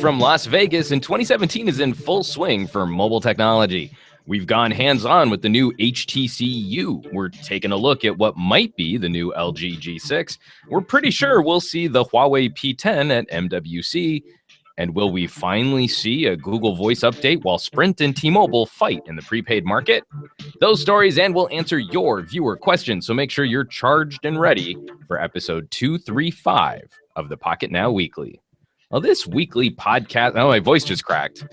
from Las Vegas, and 2017 is in full swing for mobile technology. We've gone hands-on with the new HTC U. We're taking a look at what might be the new LG G6. We're pretty sure we'll see the Huawei P10 at MWC. And will we finally see a Google Voice update while Sprint and T-Mobile fight in the prepaid market? Those stories, and we'll answer your viewer questions, so make sure you're charged and ready for episode 235 of the Pocketnow Weekly. Well, this weekly podcast, oh, my voice just cracked.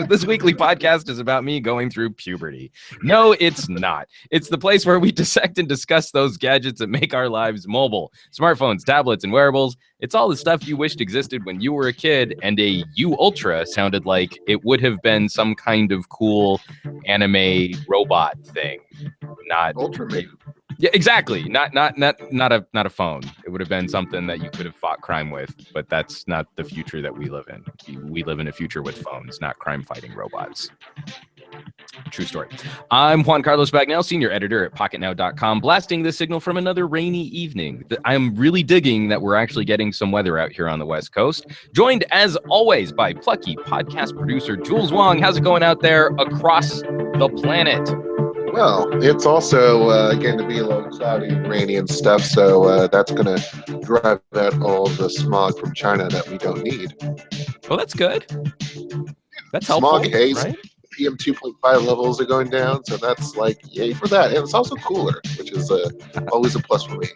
This weekly podcast is about me going through puberty. No, it's not. It's the place where we dissect and discuss those gadgets that make our lives mobile. Smartphones, tablets, and wearables. It's all the stuff you wished existed when you were a kid, and a U Ultra sounded like it would have been some kind of cool anime robot thing. Not Ultra, maybe. Yeah, exactly. Not a phone. It would have been something that you could have fought crime with, but that's not the future that we live in. We live in a future with phones, not crime-fighting robots. True story. I'm Juan Carlos Bagnell, senior editor at Pocketnow.com, blasting this signal from another rainy evening. I'm really digging that we're actually getting some weather out here on the West Coast. Joined, as always, by plucky podcast producer Jules Wong. How's it going out there across the planet? Well, it's also getting to be a little cloudy and rainy and stuff, so that's going to drive out all the smog from China that we don't need. Well, that's good. That's helpful, smog, haze, right? PM 2.5 levels are going down, so that's like, yay for that. And it's also cooler, which is always a plus for me.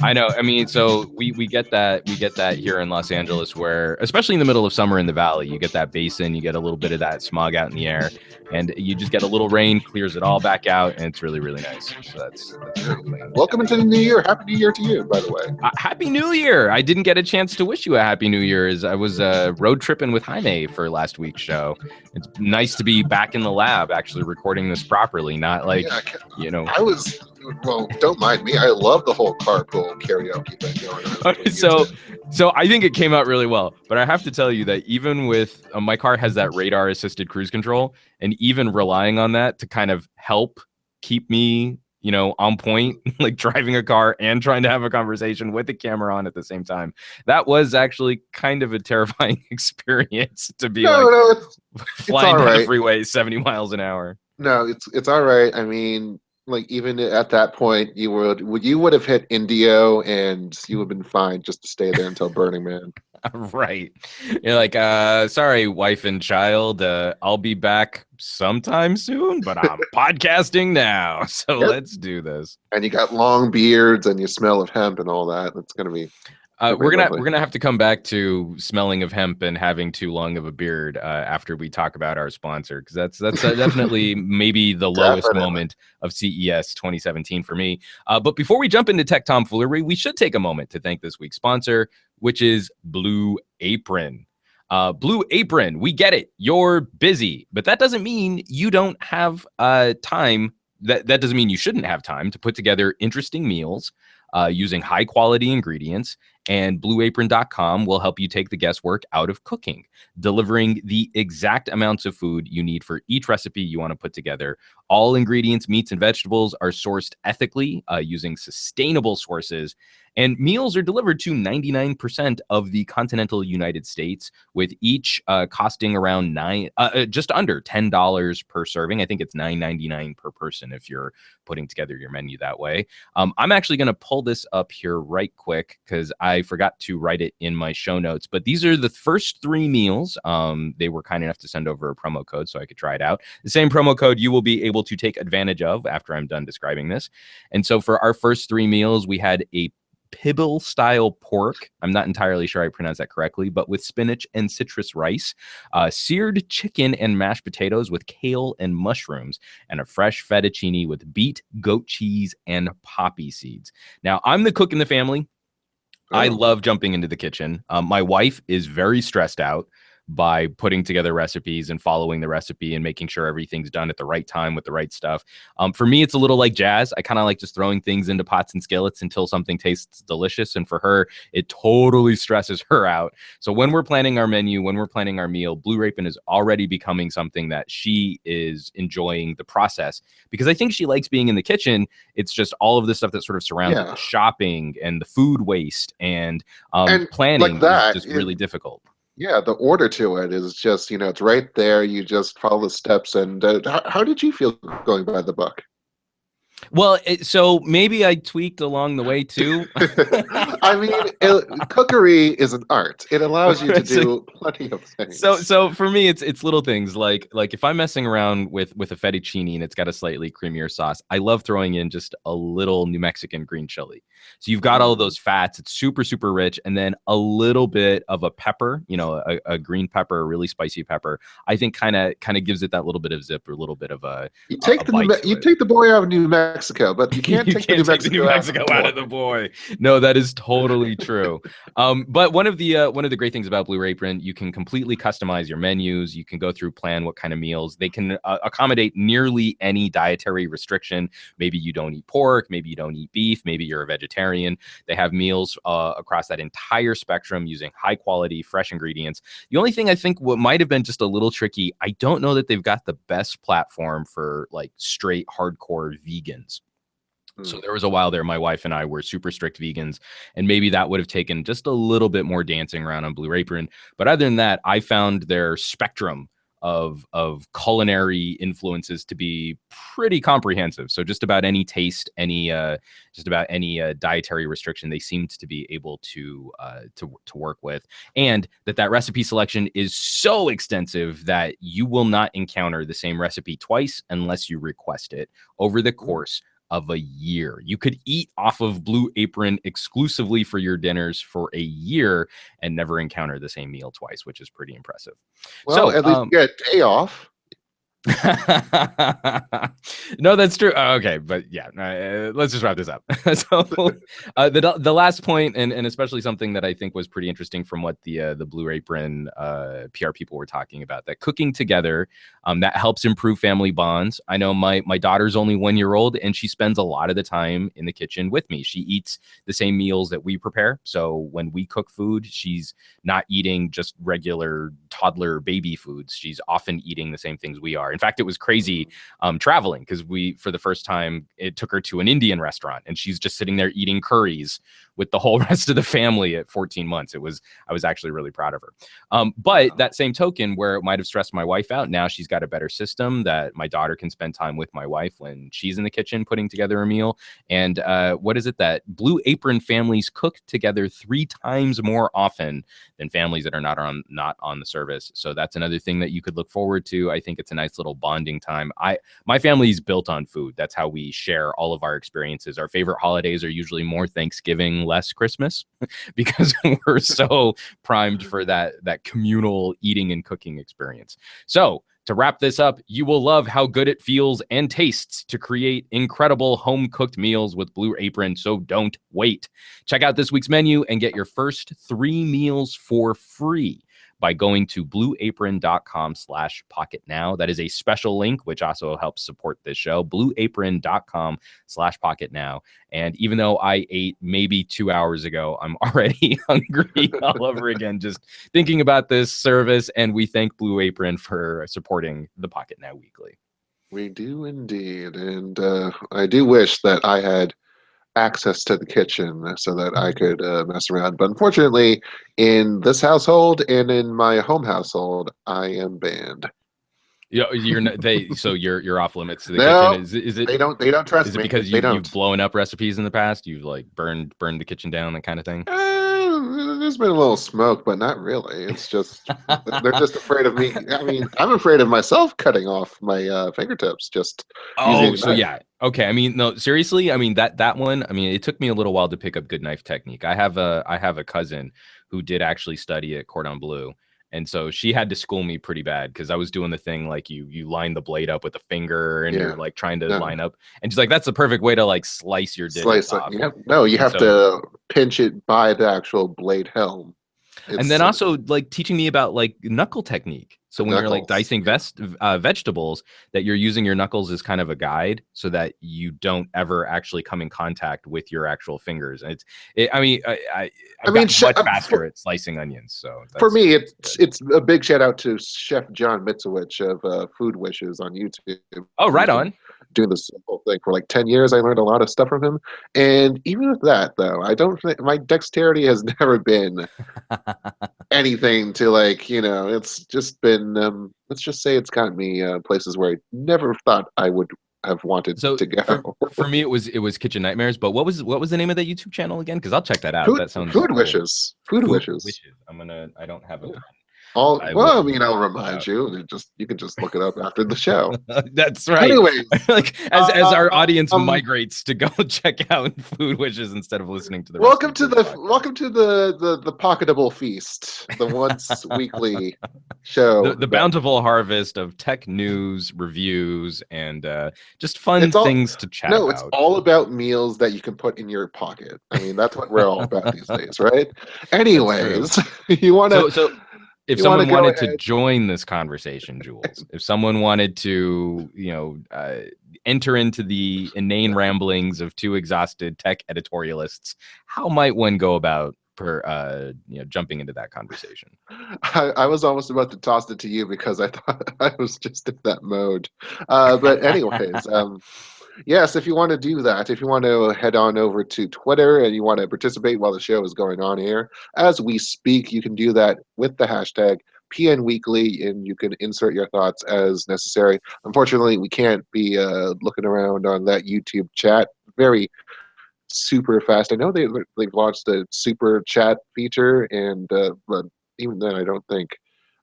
I know. I mean, so we get that here in Los Angeles, where, especially in the middle of summer in the valley, you get that basin, you get a little bit of that smog out in the air, and you just get a little rain, clears it all back out, and it's really, really nice. So that's really clean. Welcome into the new year. Happy New Year to you, by the way. Happy New Year. I didn't get a chance to wish you a Happy New Year, as I was road tripping with Jaime for last week's show. It's nice to be back in the lab, actually recording this properly, not like, well, don't mind me. I love the whole carpool karaoke thing going on. So I think it came out really well. But I have to tell you that even with my car has that radar assisted cruise control, and even relying on that to kind of help keep me, on point, like driving a car and trying to have a conversation with the camera on at the same time. That was actually kind of a terrifying experience to be flying down the freeway 70 miles an hour. No, it's all right. I mean, like, even at that point, you would have hit Indio and you would have been fine just to stay there until Burning Man. Right. You're like, sorry, wife and child, I'll be back sometime soon, but I'm podcasting now, so Yep. Let's do this. And you got long beards and you smell of hemp and all that. It's gonna be. We're gonna have to come back to smelling of hemp and having too long of a beard after we talk about our sponsor, because that's definitely maybe the lowest moment of CES 2017 for me. But before we jump into tech tomfoolery, we should take a moment to thank this week's sponsor, which is Blue Apron. Blue Apron, we get it. You're busy, but that doesn't mean you don't have time. That doesn't mean you shouldn't have time to put together interesting meals using high quality ingredients. And blueapron.com will help you take the guesswork out of cooking, delivering the exact amounts of food you need for each recipe you want to put together. All ingredients, meats, and vegetables are sourced ethically using sustainable sources. And meals are delivered to 99% of the continental United States, with each costing around just under $10 per serving. I think it's $9.99 per person if you're putting together your menu that way. I'm actually going to pull this up here right quick because I forgot to write it in my show notes. But these are the first 3 meals. They were kind enough to send over a promo code so I could try it out. The same promo code you will be able to take advantage of after I'm done describing this. And so for our first 3 meals, we had a Pibble style pork. I'm not entirely sure I pronounced that correctly, but with spinach and citrus rice, seared chicken and mashed potatoes with kale and mushrooms, and a fresh fettuccine with beet, goat cheese, and poppy seeds. Now, I'm the cook in the family. Oh. I love jumping into the kitchen. My wife is very stressed out by putting together recipes and following the recipe and making sure everything's done at the right time with the right stuff. For me, it's a little like jazz. I kind of like just throwing things into pots and skillets until something tastes delicious. And for her, it totally stresses her out. So when we're planning our menu, when we're planning our meal, Blue Apron is already becoming something that she is enjoying the process, because I think she likes being in the kitchen. It's just all of the stuff that sort of surrounds it, the shopping and the food waste and planning like that, is just really difficult. Yeah, the order to it is just, it's right there. You just follow the steps. And how did you feel going by the book? Well, so maybe I tweaked along the way too. I mean, cookery is an art. It allows you to do plenty of things. So for me, it's little things like if I'm messing around with a fettuccine and it's got a slightly creamier sauce, I love throwing in just a little New Mexican green chili. So you've got all of those fats. It's super, super rich. And then a little bit of a pepper, a green pepper, a really spicy pepper, I think kind of gives it that little bit of zip or a little bit of you take the boy out of New Mexico, but you can't take the New Mexico out of the boy. No, that is totally true. But one of the great things about Blue Apron, you can completely customize your menus. You can go through, plan what kind of meals. They can accommodate nearly any dietary restriction. Maybe you don't eat pork, maybe you don't eat beef, maybe you're a vegetarian. They have meals across that entire spectrum using high quality, fresh ingredients. The only thing I think what might have been just a little tricky, I don't know that they've got the best platform for like straight hardcore vegans. So there was a while there, my wife and I were super strict vegans, and maybe that would have taken just a little bit more dancing around on Blue Apron. But other than that, I found their spectrum of culinary influences to be pretty comprehensive. So just about any taste, any dietary restriction, they seemed to be able to work with, and that recipe selection is so extensive that you will not encounter the same recipe twice unless you request it over the course of a year. You could eat off of Blue Apron exclusively for your dinners for a year and never encounter the same meal twice, which is pretty impressive. Well, so, at least you get a day off. No, that's true. Okay, but yeah, let's just wrap this up. So the last point, and especially something that I think was pretty interesting from what the Blue Apron PR people were talking about, that cooking together that helps improve family bonds. I know my daughter's only 1 year old, and she spends a lot of the time in the kitchen with me. She eats the same meals that we prepare. So when we cook food, she's not eating just regular toddler baby foods. She's often eating the same things we are. In fact, it was crazy traveling, because for the first time, it took her to an Indian restaurant, and she's just sitting there eating curries with the whole rest of the family at 14 months. I was actually really proud of her. But that same token, where it might have stressed my wife out, now she's got a better system that my daughter can spend time with my wife when she's in the kitchen putting together a meal. And what is it that Blue Apron families cook together 3 times more often than families that are not on the service. So that's another thing that you could look forward to. I think it's a nice little bonding time. My family is built on food. That's how we share all of our experiences. Our favorite holidays are usually more Thanksgiving, less Christmas, because we're so primed for that communal eating and cooking experience. So to wrap this up, you will love how good it feels and tastes to create incredible home-cooked meals with Blue Apron, so don't wait. Check out this week's menu and get your first 3 meals for free by going to blueapron.com/pocketnow. That is a special link, which also helps support this show, blueapron.com/pocketnow. And even though I ate maybe 2 hours ago, I'm already hungry all over again, just thinking about this service. And we thank Blue Apron for supporting the Pocketnow Weekly. We do indeed. And I do wish that I had access to the kitchen so that I could mess around. But unfortunately, in this household and in my home household, I am banned. Yeah, you're off limits to the kitchen. Is it? They don't trust me. Is it because you've blown up recipes in the past? You've like burned the kitchen down, that kind of thing? There's been a little smoke, but not really. It's just they're just afraid of me. I mean, I'm afraid of myself cutting off my fingertips. Yeah. Okay. I mean, no, seriously. I mean that one. I mean, it took me a little while to pick up good knife technique. I have a cousin who did actually study at Cordon Bleu. And so she had to school me pretty bad, because I was doing the thing like you line the blade up with a finger and you're like trying to line up. And she's like, that's the perfect way to like slice your digits off. You have to pinch it by the actual blade helm. And then also like teaching me about like knuckle technique. So when you're like dicing vegetables, that you're using your knuckles as kind of a guide so that you don't ever actually come in contact with your actual fingers. And I'm much faster at slicing onions. So for me, it's a big shout out to Chef John Mitzowich of Food Wishes on YouTube. Oh, right on. doing this whole thing for like 10 years. I learned a lot of stuff from him. And even with that, though, I don't think my dexterity has never been anything to like, it's just been, let's just say it's gotten me places where I never thought I would have wanted So to go. for me, it was Kitchen Nightmares. But what was the name of that YouTube channel again? Because I'll check that out. Food, That sounds food cool. wishes. Food wishes. I don't have a. I'll remind you. You can just look it up after the show. That's right. Anyways, like as our audience migrates to go check out Food Wishes instead of listening to the welcome to the Pocketable Feast, the once weekly show, the bountiful harvest of tech news, reviews, and just fun things to chat about. No, it's all about meals that you can put in your pocket. I mean, that's what we're all about these days, right? Anyways, you want to. If someone wanted to join this conversation, Jules, if someone wanted to, enter into the inane ramblings of two exhausted tech editorialists, how might one go about jumping into that conversation? I was almost about to toss it to you because I thought I was just in that mode. But anyways, yes, if you want to do that, if you want to head on over to Twitter and you want to participate while the show is going on here, as we speak, you can do that with the hashtag PN Weekly, and you can insert your thoughts as necessary. Unfortunately, we can't be looking around on that YouTube chat very super fast. I know they've launched a super chat feature, and but even then, I don't think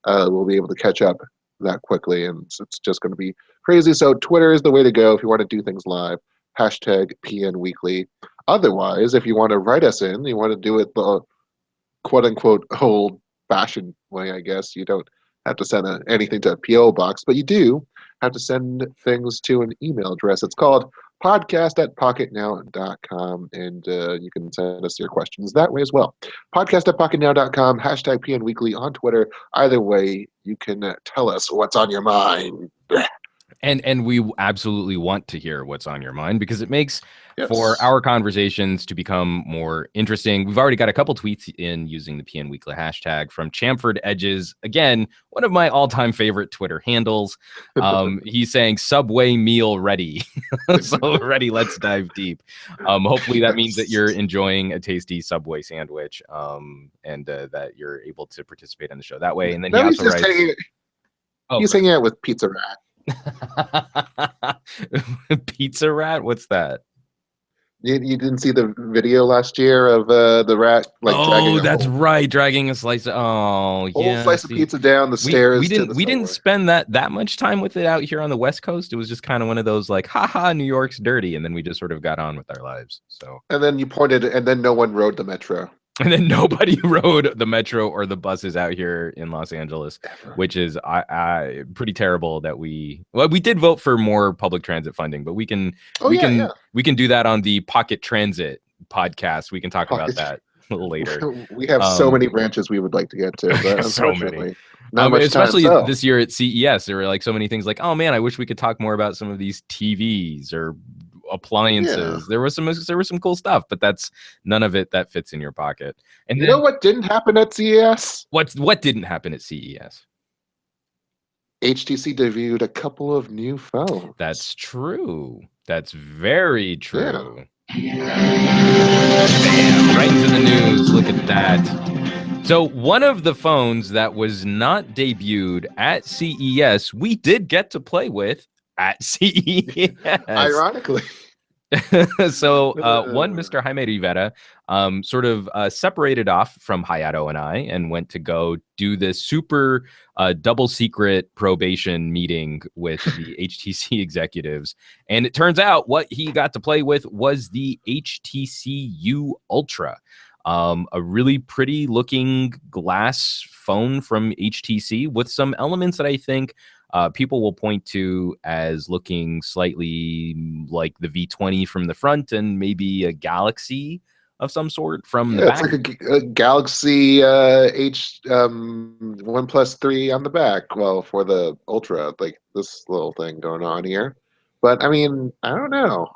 we'll be able to catch up that quickly, and it's just going to be crazy. So Twitter is the way to go if you want to do things live. Hashtag PN Weekly. Otherwise, if you want to write us in, you want to do it the quote unquote old fashioned way, I guess. You don't have to send anything to a PO box, but you do have to send things to an email address. It's called podcast@pocketnow.com, and you can send us your questions that way as well. Podcast@pocketnow.com, hashtag PN Weekly on Twitter. Either way, you can tell us what's on your mind. And we absolutely want to hear what's on your mind, because it makes for our conversations to become more interesting. We've already got a couple tweets in using the PN Weekly hashtag from Chamford Edges. Again, one of my all-time favorite Twitter handles. He's saying Subway meal ready. So ready, let's dive deep. Hopefully that means that you're enjoying a tasty Subway sandwich, and that you're able to participate in the show that way. And then he also writes... He's hanging out with Pizza Rat. Pizza Rat? What's that? You didn't see the video last year of the rat dragging a slice of whole slice of pizza down the stairs. We didn't spend that much time with it out here on the West Coast. It was just kind of one of those like, haha, New York's dirty, and then we just sort of got on with our lives. So and then you pointed, and then no one rode the metro. And then nobody rode the metro or the buses out here in Los Angeles, which is pretty terrible. That we did vote for more public transit funding, but we can do that on the Pocket Transit podcast. We can talk about that a little later. We have so many branches we would like to get to, but unfortunately, not much especially time, this year at CES, there were like so many things like, oh man, I wish we could talk more about some of these TVs or appliances. There was some cool stuff, but that's none of it that fits in your pocket. And you know what didn't happen at CES? What didn't happen at CES? HTC debuted a couple of new phones. That's true. That's very true. Bam, right into the news. Look at that. So one of the phones that was not debuted at CES, we did get to play with at CES. Ironically. So one Mr. Jaime Rivera sort of separated off from Hayato and I and went to go do this super double secret probation meeting with the HTC executives. And it turns out what he got to play with was the HTC U Ultra. A really pretty looking glass phone from HTC with some elements that I think people will point to as looking slightly like the V20 from the front and maybe a Galaxy of some sort from the back. It's like a Galaxy OnePlus 3 on the back. Well, for the Ultra, like this little thing going on here. But I mean, I don't know.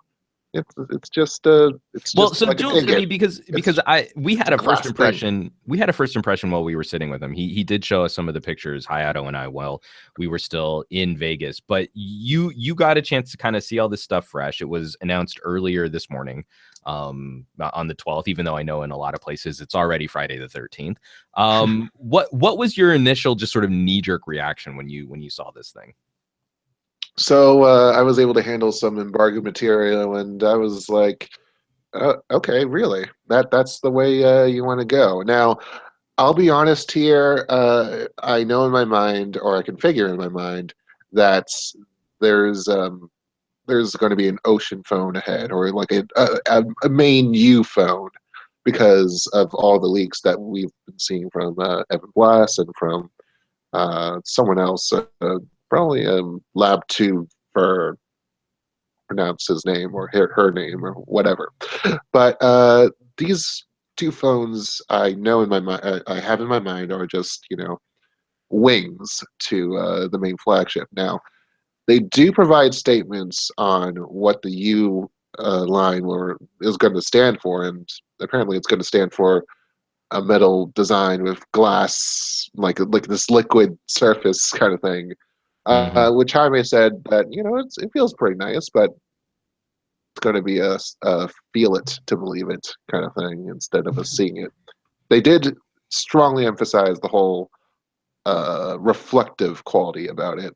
It's just Well, so like an Jules, I ingot. mean, because It's we had a a first glass thing. impression. We had a first impression while we were sitting with him. He did show us some of the pictures, Hayato and I, while we were still in Vegas. But you got a chance to kind of see all this stuff fresh. It was announced earlier this morning, on the 12th. Even though I know in a lot of places it's already Friday the 13th. What was your initial just sort of knee jerk reaction when you saw this thing? So I was able to handle some embargo material, and I was like, okay, really? That's the way you want to go. Now, I'll be honest here. I know in my mind, or I can figure in my mind, that there's um, there's going to be an Ocean phone ahead, or like a main U phone, because of all the leaks that we've been seeing from Evan Blass and from someone else, probably Lab 2 for pronounce his name or her name or whatever. But these two phones I know in my mind, I have in my mind, are just wings to the main flagship. Now they do provide statements on what the U line is going to stand for, and apparently it's going to stand for a metal design with glass, like this liquid surface kind of thing. Hmm. Which Jaime said that it feels pretty nice, but it's going to be a feel it to believe it kind of thing instead of a seeing it. They did strongly emphasize the whole reflective quality about it.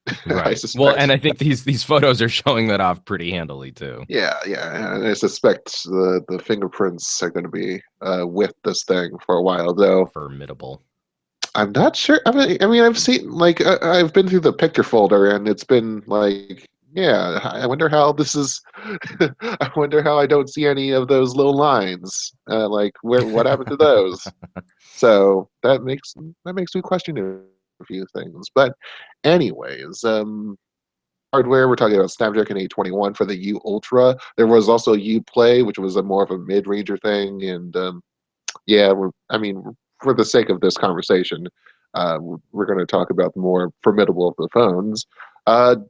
I Right. Well, and suspect. I think these photos are showing that off pretty handily too. Yeah, yeah, and I suspect the fingerprints are going to be with this thing for a while, though. Formidable. I'm not sure. I mean, I've seen like I've been through the picture folder, and it's been like, yeah. I wonder how this is. I wonder how I don't see any of those little lines. Like, what happened to those? So that makes me question a few things. But, anyways, hardware, we're talking about Snapdragon 821 for the U Ultra. There was also U Play, which was a more of a mid-ranger thing, and yeah, I mean, for the sake of this conversation, we're going to talk about the more formidable of the phones.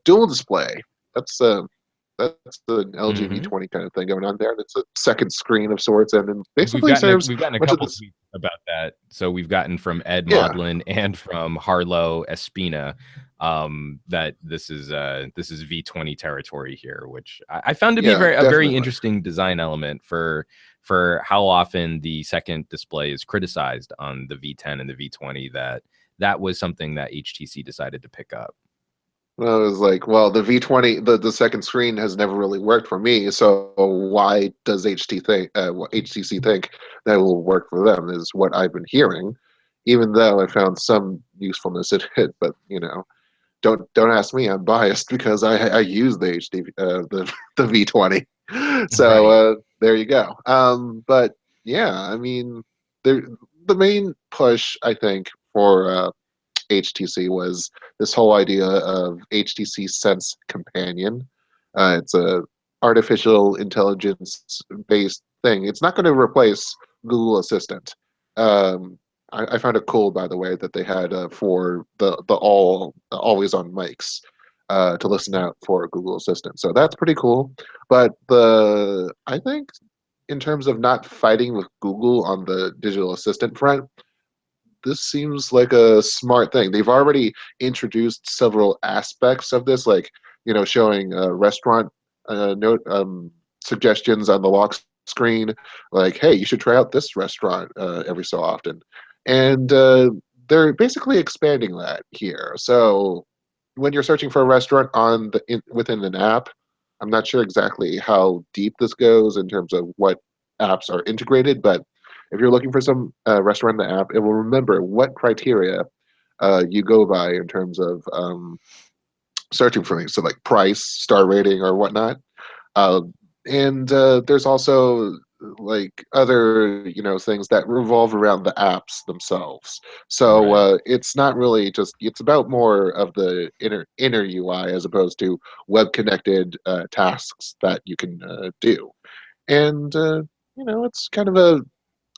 Dual display. That's uh, that's an LG Hmm. V20 kind of thing going on there. And it's a second screen of sorts, and it We've basically gotten a, serves we've gotten a much of couple this. tweets about that. So we've gotten from Ed Yeah, Maudlin and from Harlow Espina, that this is V20 territory here, which I found to be yeah, a very definitely. interesting design element for how often the second display is criticized on the V10 and the V20. That was something that HTC decided to pick up. Well, I was like, well, the V20, the second screen has never really worked for me. So why does HTC think that will work for them? Is what I've been hearing, even though I found some usefulness in it. But don't ask me. I'm biased because I use the HD the V20. So Right. there you go. But yeah, I mean, the main push I think for HTC was this whole idea of HTC Sense Companion. It's a artificial intelligence based thing. It's not going to replace Google Assistant. Um, I found it cool, by the way, that they had for the always on mics to listen out for Google Assistant. So that's pretty cool. But I think in terms of not fighting with Google on the digital assistant front, this seems like a smart thing. They've already introduced several aspects of this, like showing restaurant note suggestions on the lock screen, like, "Hey, you should try out this restaurant every so often," and they're basically expanding that here. So when you're searching for a restaurant within an app, I'm not sure exactly how deep this goes in terms of what apps are integrated, but if you're looking for some restaurant in the app, it will remember what criteria you go by in terms of searching for things. So, like price, star rating, or whatnot. Uh, and there's also like other things that revolve around the apps themselves. So Right. it's not really just it's about more of the inner UI as opposed to web connected tasks that you can do. And it's kind of a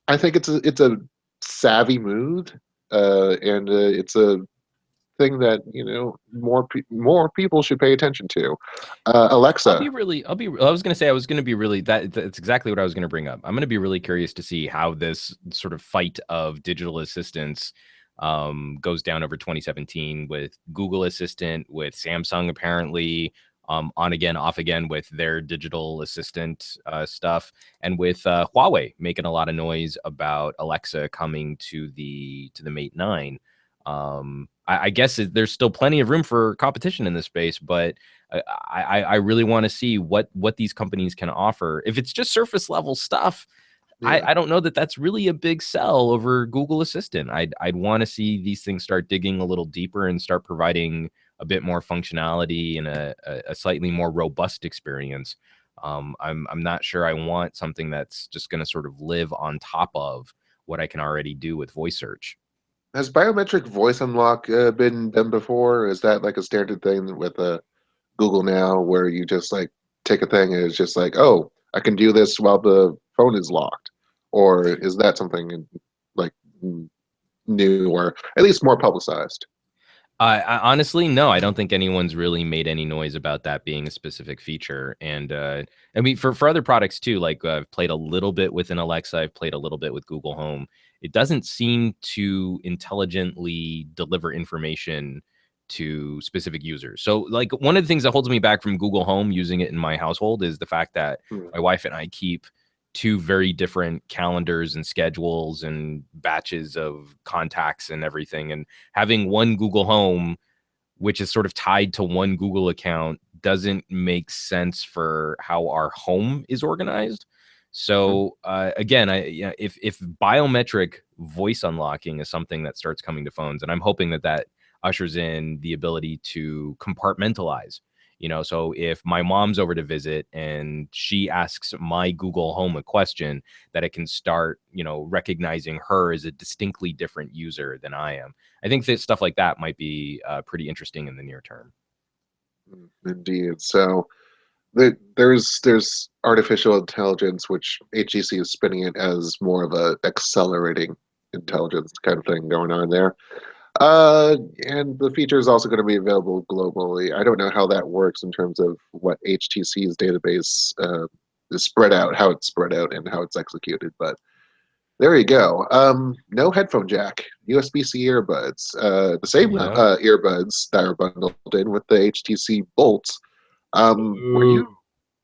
I think it's a savvy move, and it's a thing that more people should pay attention to. Alexa. I was going to say, that's exactly what I was going to bring up. I'm going to be really curious to see how this sort of fight of digital assistants goes down over 2017 with Google Assistant, with Samsung apparently on again, off again with their digital assistant stuff, and with Huawei making a lot of noise about Alexa coming to the Mate 9. I guess there's still plenty of room for competition in this space, but I really want to see what these companies can offer. If it's just surface level stuff, I don't know that that's really a big sell over Google Assistant. I'd want to see these things start digging a little deeper and start providing a bit more functionality and a slightly more robust experience. I'm not sure I want something that's just going to sort of live on top of what I can already do with voice search. Has biometric voice unlock been done before? Is that like a standard thing with Google now, where you just like take a thing and it's just like, oh, I can do this while the phone is locked? Or is that something like new or at least more publicized? I honestly, no, I don't think anyone's really made any noise about that being a specific feature. And I mean, for other products too, like I've played a little bit with an Alexa, I've played a little bit with Google Home. It doesn't seem to intelligently deliver information to specific users. So like one of the things that holds me back from Google Home using it in my household is the fact that my wife and I keep two very different calendars and schedules and batches of contacts and everything. And having one Google Home, which is sort of tied to one Google account, doesn't make sense for how our home is organized. So again, if biometric voice unlocking is something that starts coming to phones, and I'm hoping that ushers in the ability to compartmentalize. So if my mom's over to visit and she asks my Google Home a question, that it can start, recognizing her as a distinctly different user than I am. I think that stuff like that might be pretty interesting in the near term. Indeed. So there's artificial intelligence, which HTC is spinning it as more of a accelerating intelligence kind of thing going on there. And the feature is also going to be available globally. I don't know how that works in terms of what HTC's database is spread out, how it's spread out, and how it's executed. But there you go. No headphone jack, USB-C earbuds. The same earbuds that are bundled in with the HTC Bolts. Were you?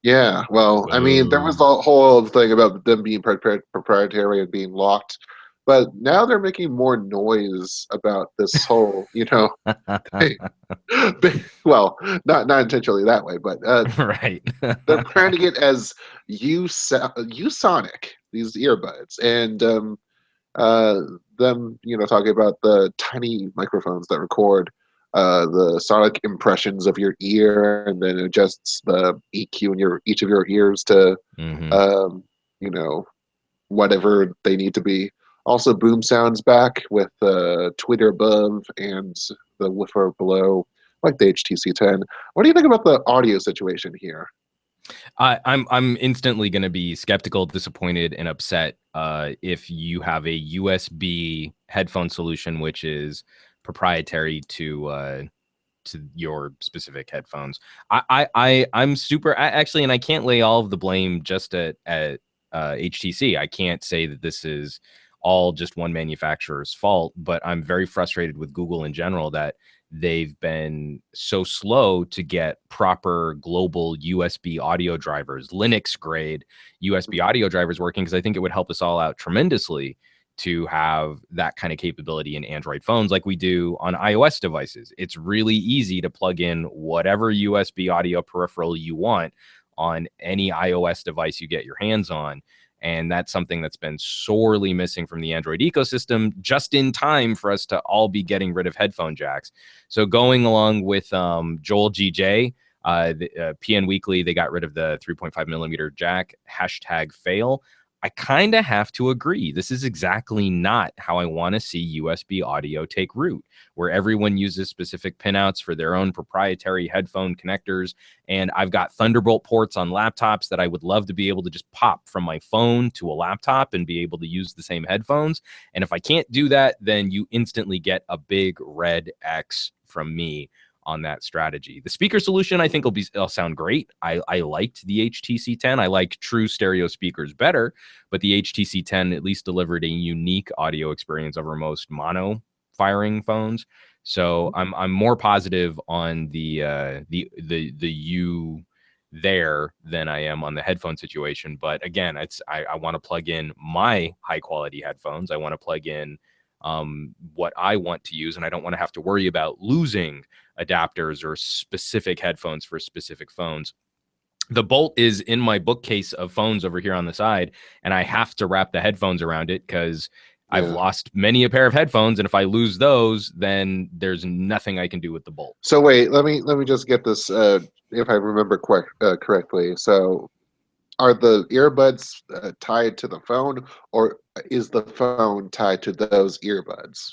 Yeah. Well, I mean, there was the whole thing about them being proprietary and being locked. But now they're making more noise about this whole, thing. Well, not intentionally that way, but right. they're branding it as Usonic, these earbuds, and them, talking about the tiny microphones that record the sonic impressions of your ear, and then adjusts the EQ in each of your ears to, whatever they need to be. Also, boom sounds back with the tweeter above and the woofer below, like the HTC 10. What do you think about the audio situation here? I'm instantly going to be skeptical, disappointed, and upset if you have a USB headphone solution which is proprietary to your specific headphones. I'm super actually, and I can't lay all of the blame just at HTC. I can't say that this is all just one manufacturer's fault, but I'm very frustrated with Google in general that they've been so slow to get proper global USB audio drivers, Linux grade USB audio drivers working, because I think it would help us all out tremendously to have that kind of capability in Android phones like we do on iOS devices. It's really easy to plug in whatever USB audio peripheral you want on any iOS device you get your hands on. And that's something that's been sorely missing from the Android ecosystem, just in time for us to all be getting rid of headphone jacks. So going along with Joel GJ, the PN Weekly, they got rid of the 3.5 millimeter jack, #fail. I kind of have to agree. This is exactly not how I want to see USB audio take root, where everyone uses specific pinouts for their own proprietary headphone connectors. And I've got Thunderbolt ports on laptops that I would love to be able to just pop from my phone to a laptop and be able to use the same headphones. And if I can't do that, then you instantly get a big red X from me on that strategy. The speaker solution, I think, will sound great. I liked the HTC 10. I like true stereo speakers better, but the HTC 10 at least delivered a unique audio experience over most mono firing phones. So I'm more positive on the U there than I am on the headphone situation. But again, I want to plug in my high quality headphones. I want to plug in what I want to use, and I don't want to have to worry about losing adapters or specific headphones for specific phones. The Bolt is in my bookcase of phones over here on the side, and I have to wrap the headphones around it because I've lost many a pair of headphones, and if I lose those, then there's nothing I can do with the Bolt. So wait, let me just get this if I remember correctly. So are the earbuds tied to the phone, or is the phone tied to those earbuds?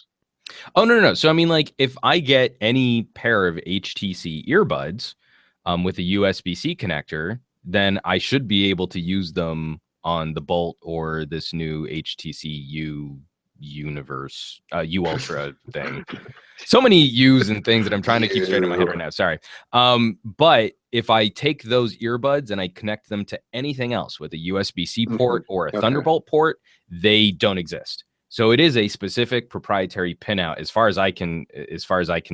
Oh, no. So, I mean, like, if I get any pair of HTC earbuds with a USB-C connector, then I should be able to use them on the Bolt or this new HTC U Ultra thing. So many U's and things that I'm trying to keep straight in my head right now. Sorry. But if I take those earbuds and I connect them to anything else with a USB-C port or a Thunderbolt port, they don't exist. So it is a specific proprietary pinout, as far as I can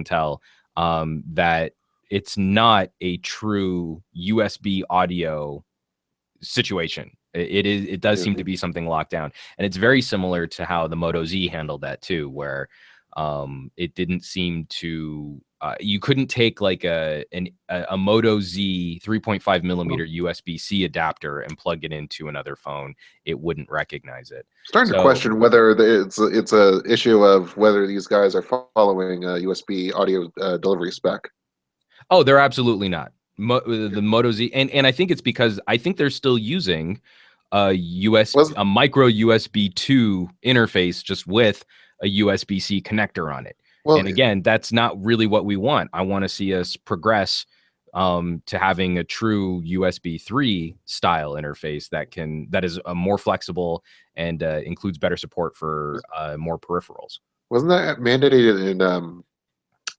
tell, that it's not a true USB audio situation. It does seem to be something locked down, and it's very similar to how the Moto Z handled that too, where it didn't seem to you couldn't take like a Moto Z 3.5 millimeter USB-C adapter and plug it into another phone. It wouldn't recognize it. Starting to question whether it's a issue of whether these guys are following USB audio delivery spec. Oh, they're absolutely not. The Moto Z, and I think it's because I think they're still using a micro USB 2 interface just with a USB-C connector on it. Well, and again, that's not really what we want. I want to see us progress to having a true USB 3 style interface that is more flexible and includes better support for more peripherals. Wasn't that mandated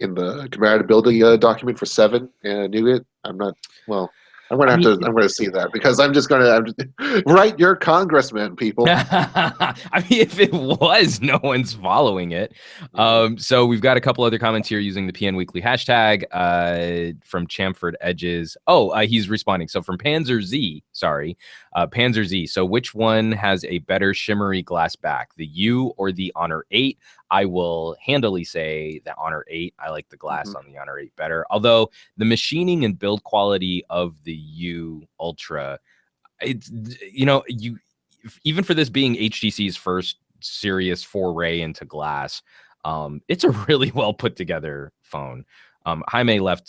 in the compatibility document for 7 and Nougat? I'm going to see that, because I'm just going to write your congressman, people. I mean, if it was, no one's following it. So we've got a couple other comments here using the PN Weekly hashtag from Chamford Edges. He's responding. So from Panzer Z. So which one has a better shimmery glass back, the U or the Honor 8? I will handily say the Honor 8. I like the glass on the Honor 8 better. Although the machining and build quality of the U Ultra, it's, even for this being HTC's first serious foray into glass, it's a really well put together phone. Jaime left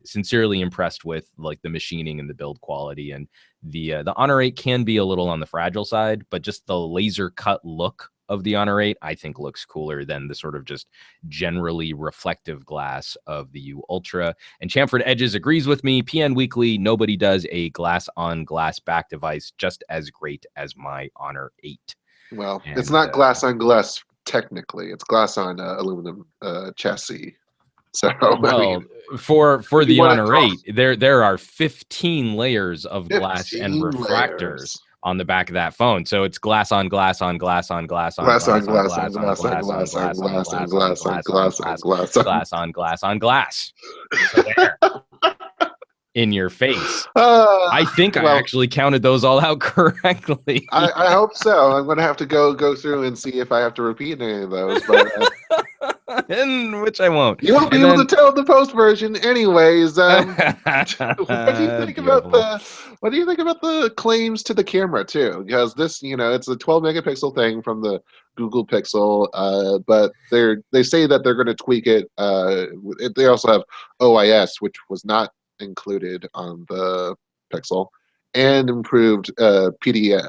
sincerely impressed with like the machining and the build quality, and the Honor 8 can be a little on the fragile side, but just the laser cut look of the Honor 8, I think, looks cooler than the sort of just generally reflective glass of the U Ultra. And Chamford Edges agrees with me. PN Weekly, nobody does a glass on glass back device just as great as my Honor 8. Well, it's not glass on glass technically. It's glass on aluminum chassis. So for the Honor 8, there are 15 layers of glass and refractors on the back of that phone. So it's glass on glass on glass on glass on glass on glass on glass on glass on glass on glass on glass on glass on glass on glass. So there. In your face. I think I actually counted those all out correctly. I hope so. I'm going to have to go through and see if I have to repeat any of those. But and which I won't. You won't be able to tell the post version, anyways. What do you think about the claims to the camera too? Because this, it's a 12 megapixel thing from the Google Pixel, but they say that they're going to tweak it. They also have OIS, which was not included on the Pixel, and improved PDF.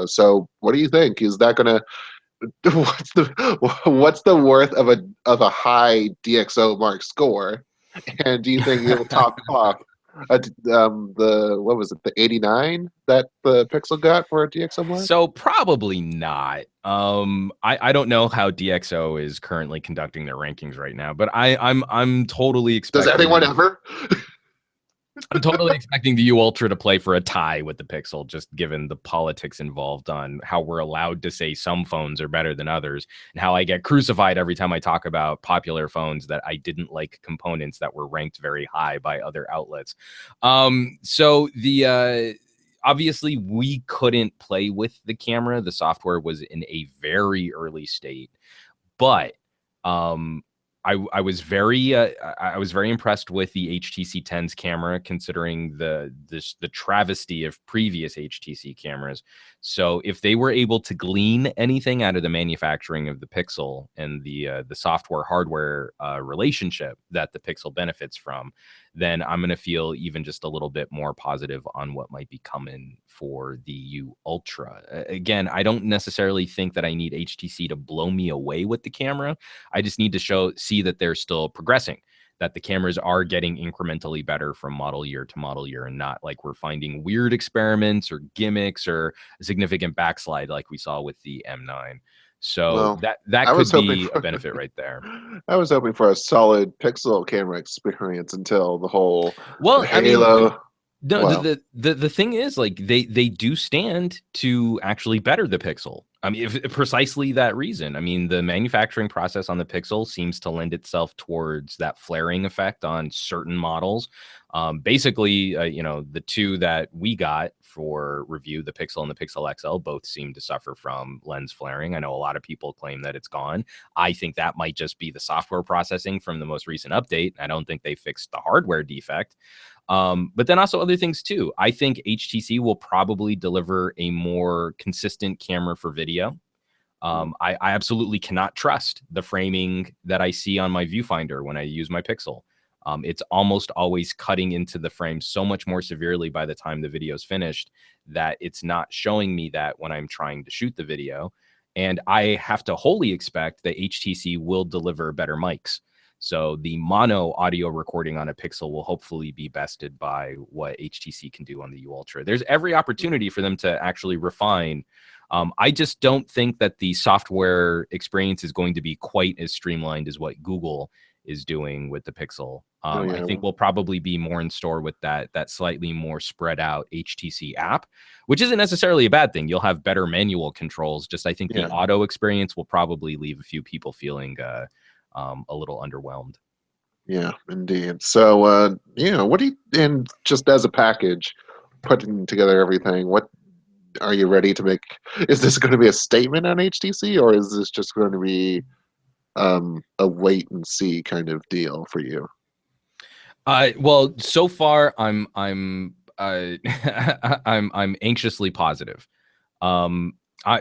So what do you think? Is that gonna what's the worth of a high DxO Mark score? And do you think it'll top off What was it? The 89 that the Pixel got for a DxOMARK? So probably not. I don't know how DxO is currently conducting their rankings right now, but I'm totally Does anyone expecting. ever? I'm totally expecting the U Ultra to play for a tie with the Pixel, just given the politics involved on how we're allowed to say some phones are better than others, and how I get crucified every time I talk about popular phones that I didn't like components that were ranked very high by other outlets. So the obviously we couldn't play with the camera. The software was in a very early state, but um I was very I was very impressed with the HTC 10's camera, considering the travesty of previous HTC cameras. So if they were able to glean anything out of the manufacturing of the Pixel and the software hardware relationship that the Pixel benefits from, then I'm going to feel even just a little bit more positive on what might be coming for the U Ultra. Again, I don't necessarily think that I need HTC to blow me away with the camera. I just need to see that they're still progressing, that the cameras are getting incrementally better from model year to model year, and not like we're finding weird experiments or gimmicks or a significant backslide like we saw with the M9. So Well, that I was could hoping be for a benefit right there. I was hoping for a solid Pixel camera experience until the whole Well, I mean, Halo. no, Well, the thing is, like, they do stand to actually better the Pixel. I mean, if precisely that reason. I mean, the manufacturing process on the Pixel seems to lend itself towards that flaring effect on certain models. Basically, the two that we got for review, the Pixel and the Pixel XL, both seem to suffer from lens flaring. I know a lot of people claim that it's gone. I think that might just be the software processing from the most recent update. I don't think they fixed the hardware defect. But then also other things too. I think HTC will probably deliver a more consistent camera for video. I absolutely cannot trust the framing that I see on my viewfinder when I use my Pixel. It's almost always cutting into the frame so much more severely by the time the video is finished that it's not showing me that when I'm trying to shoot the video. And I have to wholly expect that HTC will deliver better mics. So the mono audio recording on a Pixel will hopefully be bested by what HTC can do on the U Ultra. There's every opportunity for them to actually refine. I just don't think that the software experience is going to be quite as streamlined as what Google is doing with the Pixel. I think we'll probably be more in store with that slightly more spread out HTC app, which isn't necessarily a bad thing. You'll have better manual controls. Just I think the auto experience will probably leave a few people feeling a little underwhelmed. Yeah, indeed. So, what do you, and just as a package, putting together everything, what are you ready to make? Is this going to be a statement on HTC, or is this just going to be a wait and see kind of deal for you? Well, so far I'm I'm anxiously positive.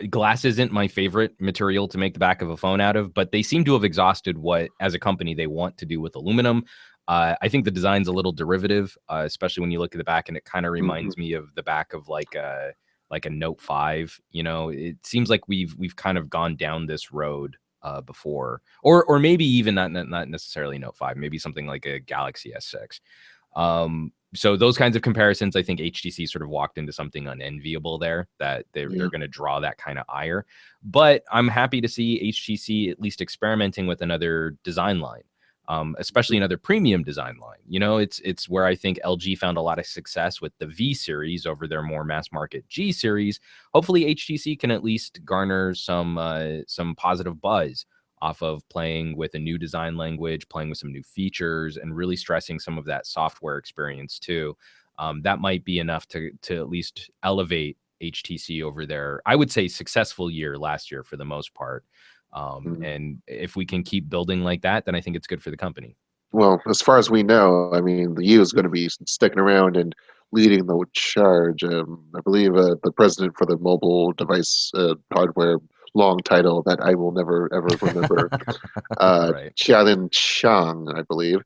Glass isn't my favorite material to make the back of a phone out of, but they seem to have exhausted what, as a company, they want to do with aluminum. I think the design's a little derivative, especially when you look at the back, and it kind of reminds me of the back of like a Note 5. It seems like we've kind of gone down this road before, or maybe even not necessarily Note 5, maybe something like a Galaxy S6. So those kinds of comparisons, I think HTC sort of walked into something unenviable there, that they're going to draw that kind of ire. But I'm happy to see HTC at least experimenting with another design line, especially another premium design line. It's where I think LG found a lot of success with the V series over their more mass market G series. Hopefully HTC can at least garner some positive buzz off of playing with a new design language, playing with some new features, and really stressing some of that software experience too. That might be enough to at least elevate HTC over their, I would say, successful year last year for the most part. And if we can keep building like that, then I think it's good for the company. Well, as far as we know, I mean, the U is going to be sticking around and leading the charge. I believe the president for the mobile device hardware, long title that I will never ever remember, Right. Xiaolin Chang, I believe,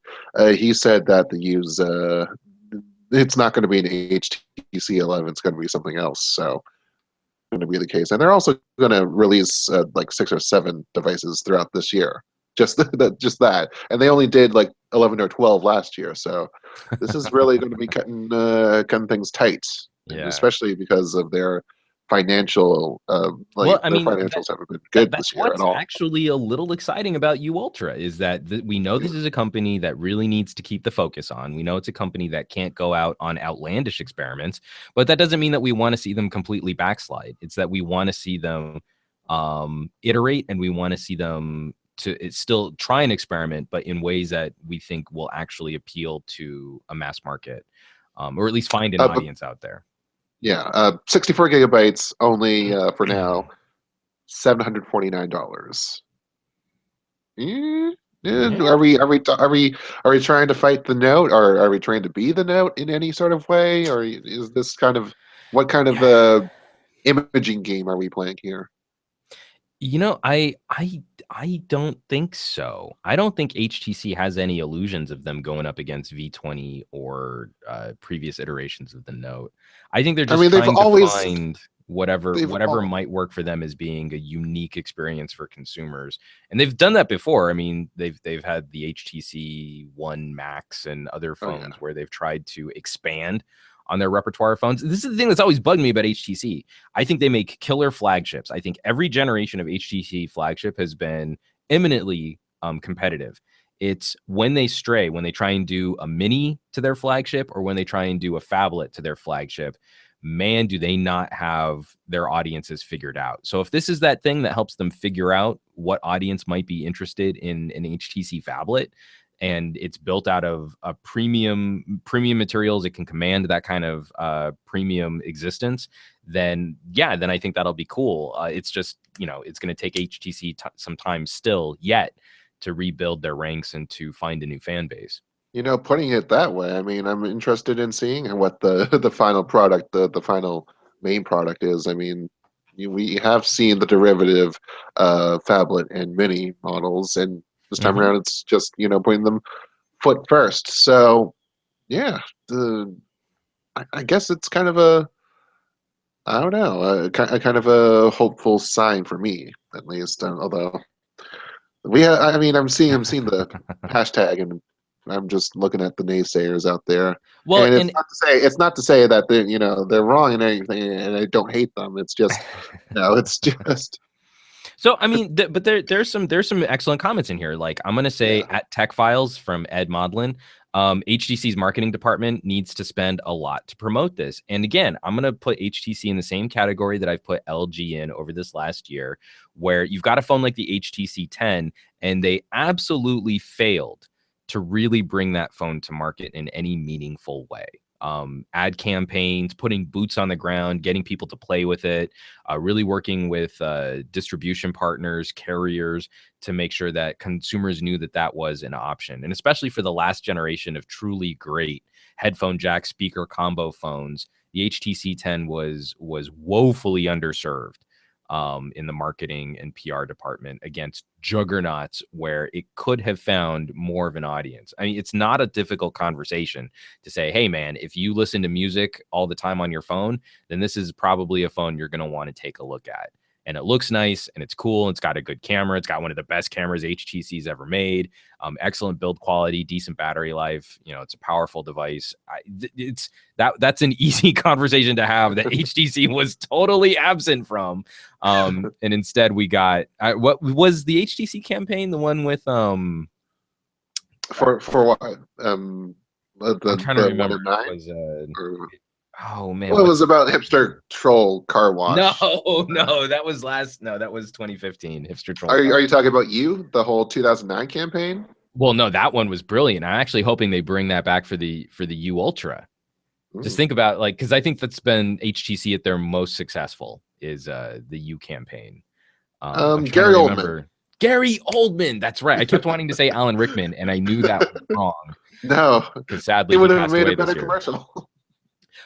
he said that the U's it's not going to be an HTC 11; it's going to be something else. So, going to be the case, and they're also going to release like 6 or 7 devices throughout this year. Just that, and they only did like 11 or 12 last year. So this is really going to be cutting things tight, and Yeah. especially because of their financial Well, I their mean, financials haven't been good that's this year at what's all. actually a little exciting about U Ultra is that we know this is a company that really needs to keep the focus on. We know it's a company that can't go out on outlandish experiments, but that doesn't mean that we want to see them completely backslide. It's that we want to see them iterate, and we want to see them still try and experiment, but in ways that we think will actually appeal to a mass market, or at least find an audience out there. Yeah, 64 gigabytes only for now, $749. And Yeah. are we trying to fight the Note, or are we trying to be the Note in any sort of way, or is this what kind of imaging game are we playing here? You know, I don't think so. I don't think HTC has any illusions of them going up against V20 or previous iterations of the Note. I think they're I just mean, trying to find whatever they've all, might work for them as being a unique experience for consumers. And they've done that before. I mean, they've had the HTC One Max and other phones where they've tried to expand on their repertoire of phones. This is the thing that's always bugged me about HTC. I think they make killer flagships. I think every generation of HTC flagship has been eminently competitive. It's when they stray, when they try and do a mini to their flagship, or when they try and do a phablet to their flagship, man, do they not have their audiences figured out. So if this is that thing that helps them figure out what audience might be interested in an HTC phablet, and it's built out of a premium materials, it can command that kind of premium existence, then I think that'll be cool. It's just, it's going to take HTC some time still yet to rebuild their ranks and to find a new fan base. Putting it that way, I mean, I'm interested in seeing what the final product, the final main product is. I mean, we have seen the derivative phablet and mini models, and this time around, it's just putting them foot first. So, yeah, I guess it's kind of I don't know, a kind of a hopeful sign for me, at least. Although I mean, I'm seeing the hashtag, and I'm just looking at the naysayers out there. Well, And it's not to say that they're wrong and anything, and I don't hate them. It's just it's just. So I mean, but there's some excellent comments in here. Like, I'm gonna say at Tech Files from Ed Modlin, HTC's marketing department needs to spend a lot to promote this. And again, I'm gonna put HTC in the same category that I've put LG in over this last year, where you've got a phone like the HTC 10, and they absolutely failed to really bring that phone to market in any meaningful way. Ad campaigns, putting boots on the ground, getting people to play with it, really working with distribution partners, carriers, to make sure that consumers knew that was an option. And especially for the last generation of truly great headphone jack speaker combo phones, the HTC 10 was woefully underserved in the marketing and PR department against juggernauts where it could have found more of an audience. I mean, it's not a difficult conversation to say, hey, man, if you listen to music all the time on your phone, then this is probably a phone you're going to want to take a look at. And it looks nice, and it's cool. And it's got a good camera. It's got one of the best cameras HTC's ever made. Excellent build quality, decent battery life. It's a powerful device. That's an easy conversation to have that HTC was totally absent from. And instead we got what was the HTC campaign? The one with for what I'm trying to remember. Was oh man, well, it was about hipster troll car wash. No, that was 2015. Hipster troll. Are you talking about the whole 2009 campaign? Well, no, that one was brilliant. I'm actually hoping they bring that back for the U Ultra. Just think about, because I think that's been HTC at their most successful is the U campaign. Gary Oldman. Gary Oldman. That's right. I kept wanting to say Alan Rickman, and I knew that was wrong. No, because sadly he would have made a better commercial.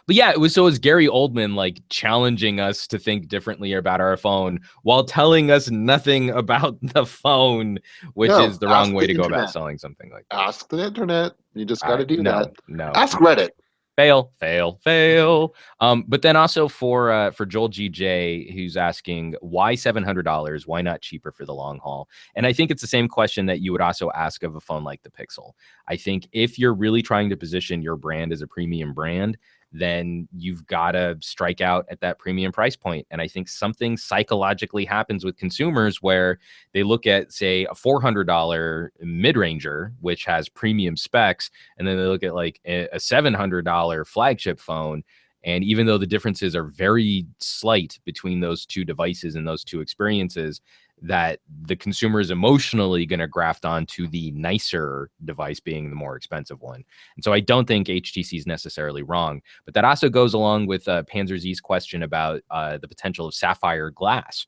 But yeah, it was Gary Oldman challenging us to think differently about our phone while telling us nothing about the phone, which is the wrong way to go about selling something like that. Ask the internet. You just got to do that. No. Ask Reddit. Fail, fail, fail. But then also for Joel GJ, who's asking why $700? Why not cheaper for the long haul? And I think it's the same question that you would also ask of a phone like the Pixel. I think if you're really trying to position your brand as a premium brand, then you've got to strike out at that premium price point. And I think something psychologically happens with consumers where they look at, say, a $400 mid-ranger, which has premium specs, and then they look at like a $700 flagship phone. And even though the differences are very slight between those two devices and those two experiences, that the consumer is emotionally going to graft onto the nicer device being the more expensive one. And so I don't think HTC is necessarily wrong, but that also goes along with Panzer Z's question about the potential of sapphire glass,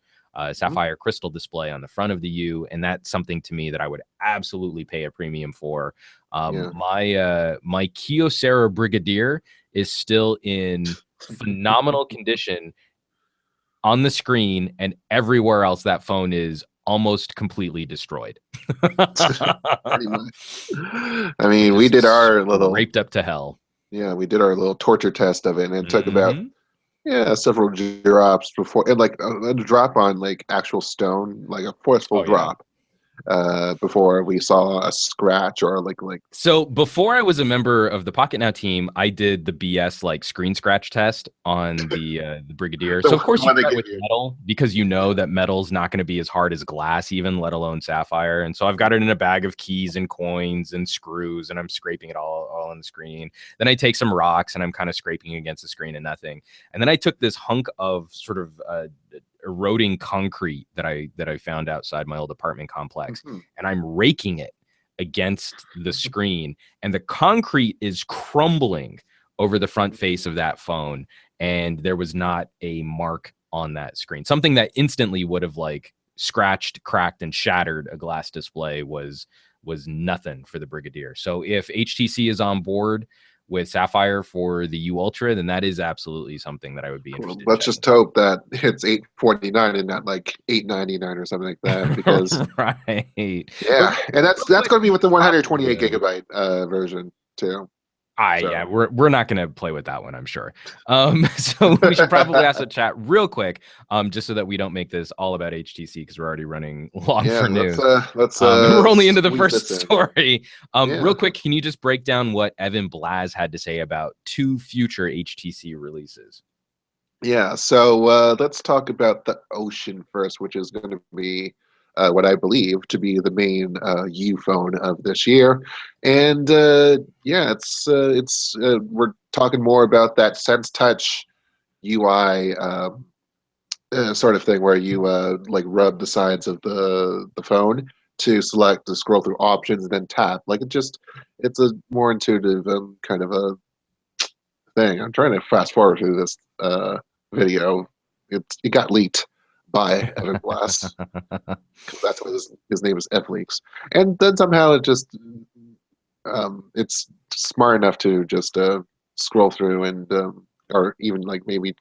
sapphire crystal display on the front of the U. And that's something to me that I would absolutely pay a premium for. My Kyocera Brigadier is still in phenomenal condition on the screen, and everywhere else that phone is almost completely destroyed. Pretty much. I mean, we did our little raped up to hell. Yeah, we did our little torture test of it, and it took about several drops before, and like a drop on like actual stone, like a forceful drop. Before we saw a scratch or like. So before I was a member of the Pocketnow team, I did the BS like screen scratch test on the Brigadier. So of course you start with metal, because you know that metal's not going to be as hard as glass, even, let alone sapphire. And so I've got it in a bag of keys and coins and screws, and I'm scraping it all on the screen. Then I take some rocks and I'm kind of scraping against the screen and nothing. And then I took this hunk of sort of eroding concrete that I found outside my old apartment complex, and I'm raking it against the screen, and the concrete is crumbling over the front face of that phone, and there was not a mark on that screen. Something that instantly would have like scratched, cracked, and shattered a glass display was nothing for the Brigadier. So if HTC is on board with Sapphire for the U Ultra, then that is absolutely something that I would be interested in. Let's just hope that it's $849 and not like $899 or something like that, because right. Yeah, and that's going to be with the 128 gigabyte version too. Yeah, we're not going to play with that one, I'm sure. So we should probably also chat real quick, just so that we don't make this all about HTC, because we're already running long for news. We're only into the first story. Real quick, can you just break down what Evan Blaz had to say about 2 future HTC releases? Yeah, so let's talk about the Ocean first, which is going to be what I believe to be the main U phone of this year. And it's we're talking more about that Sense Touch UI sort of thing, where you like rub the sides of the phone to select, to scroll through options, and then tap. Like it's a more intuitive kind of a thing. I'm trying to fast forward through this video. It got leaked by Evan Blast. That's what his name is, F-Leaks. And then somehow it just it's smart enough to just scroll through and or even like maybe,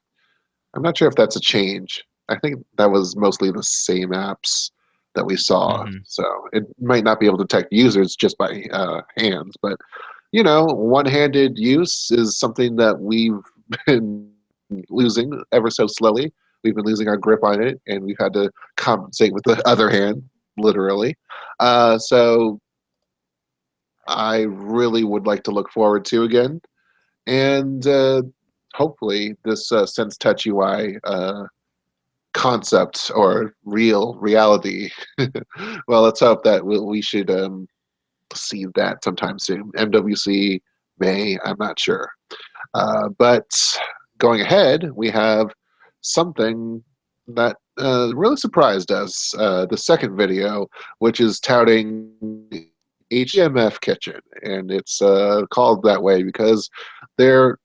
I'm not sure if that's a change. I think that was mostly the same apps that we saw. So it might not be able to detect users just by hands, but one-handed use is something that we've been losing ever so slowly. We've been losing our grip on it, and we've had to compensate with the other hand, literally. So I really would like to look forward to again. And hopefully this Sense Touch UI concept or reality, well, let's hope that we should see that sometime soon. MWC, May, I'm not sure. But going ahead, we have something that really surprised us. The second video, which is touting HMF Kitchen, and it's called that way because they're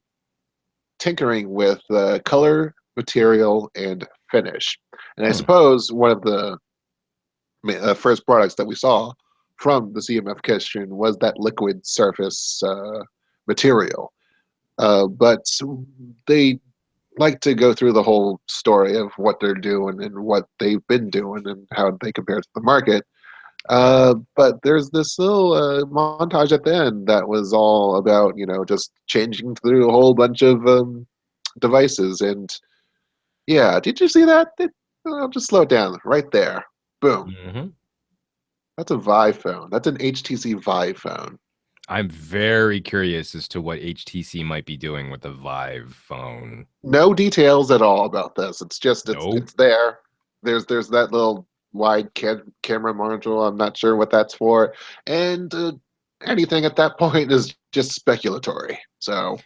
tinkering with color, material, and finish. And I suppose one of the first products that we saw from the CMF Kitchen was that liquid surface material. But they like to go through the whole story of what they're doing and what they've been doing and how they compare to the market. But there's this little montage at the end that was all about, just changing through a whole bunch of devices. And yeah, did you see that? I'll just slow it down right there. Boom. Mm-hmm. That's a Vive phone. That's an HTC Vive phone. I'm very curious as to what HTC might be doing with the Vive phone. No details at all about this. It's just Nope. it's there. There's that little wide camera module. I'm not sure what that's for, and anything at that point is just speculatory. So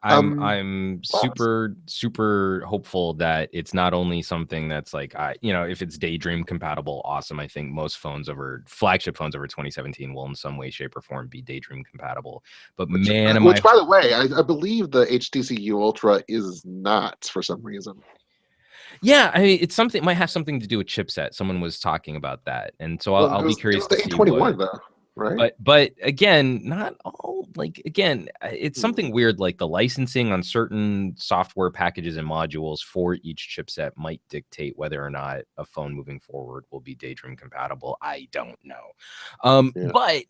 I'm super hopeful that it's not only something that's like if it's Daydream compatible, awesome. I think most flagship phones over 2017 will in some way, shape, or form be Daydream compatible. But which, by the way, I believe the HTC U Ultra is not for some reason. Yeah, I mean, it's something. It might have something to do with chipset. Someone was talking about that, and so I'll be curious to see A21 though. Right. But again, not all. Like again, it's something weird. Like the licensing on certain software packages and modules for each chipset might dictate whether or not a phone moving forward will be Daydream compatible. I don't know. But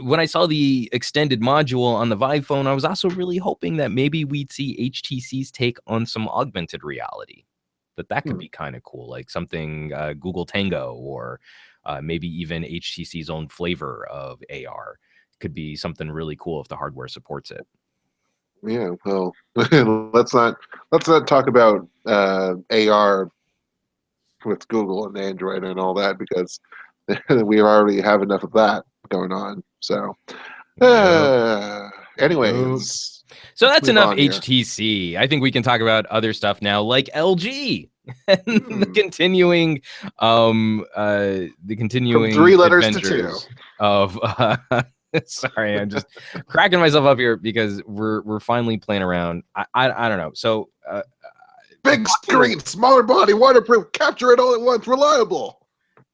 when I saw the extended module on the Vive phone, I was also really hoping that maybe we'd see HTC's take on some augmented reality. That could be kind of cool, like something Google Tango or maybe even HTC's own flavor of AR could be something really cool if the hardware supports it. Yeah, well, let's not talk about AR with Google and Android and all that, because we already have enough of that going on. So, anyways. So that's enough HTC. I think we can talk about other stuff now, like LG and the continuing from 3 letters to 2 of sorry, I'm just cracking myself up here because we're finally playing around. I don't know. So big screen, smaller body, waterproof, capture it all at once, reliable.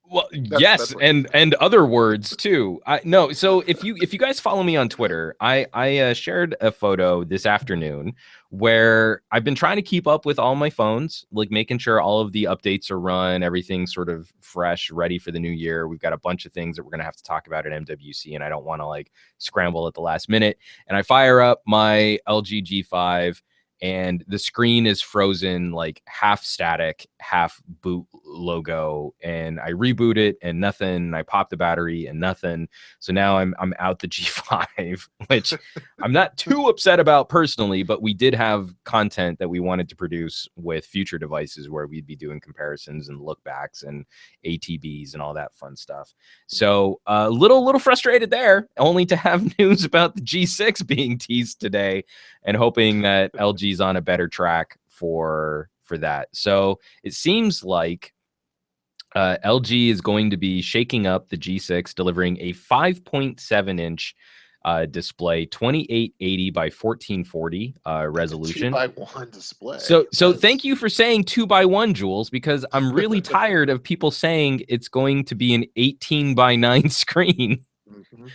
Well, that's right. and other words too. No, so if you guys follow me on Twitter, I shared a photo this afternoon where I've been trying to keep up with all my phones, like making sure all of the updates are run, everything's sort of fresh, ready for the new year. We've got a bunch of things that we're gonna have to talk about at MWC, and I don't want to like scramble at the last minute. And I fire up my LG G5. And the screen is frozen, like half static, half boot logo. And I reboot it and nothing. I pop the battery and nothing. So now I'm out the G5, which I'm not too upset about personally, but we did have content that we wanted to produce with future devices where we'd be doing comparisons and look backs and ATBs and all that fun stuff. So a little frustrated there, only to have news about the G6 being teased today and hoping that LG's on a better track for that. So it seems like LG is going to be shaking up the G6, delivering a 5.7-inch display, 2880 by 1440 resolution. 2x1 display. So thank you for saying 2x1, Jules, because I'm really tired of people saying it's going to be an 18:9 screen. Mm-hmm.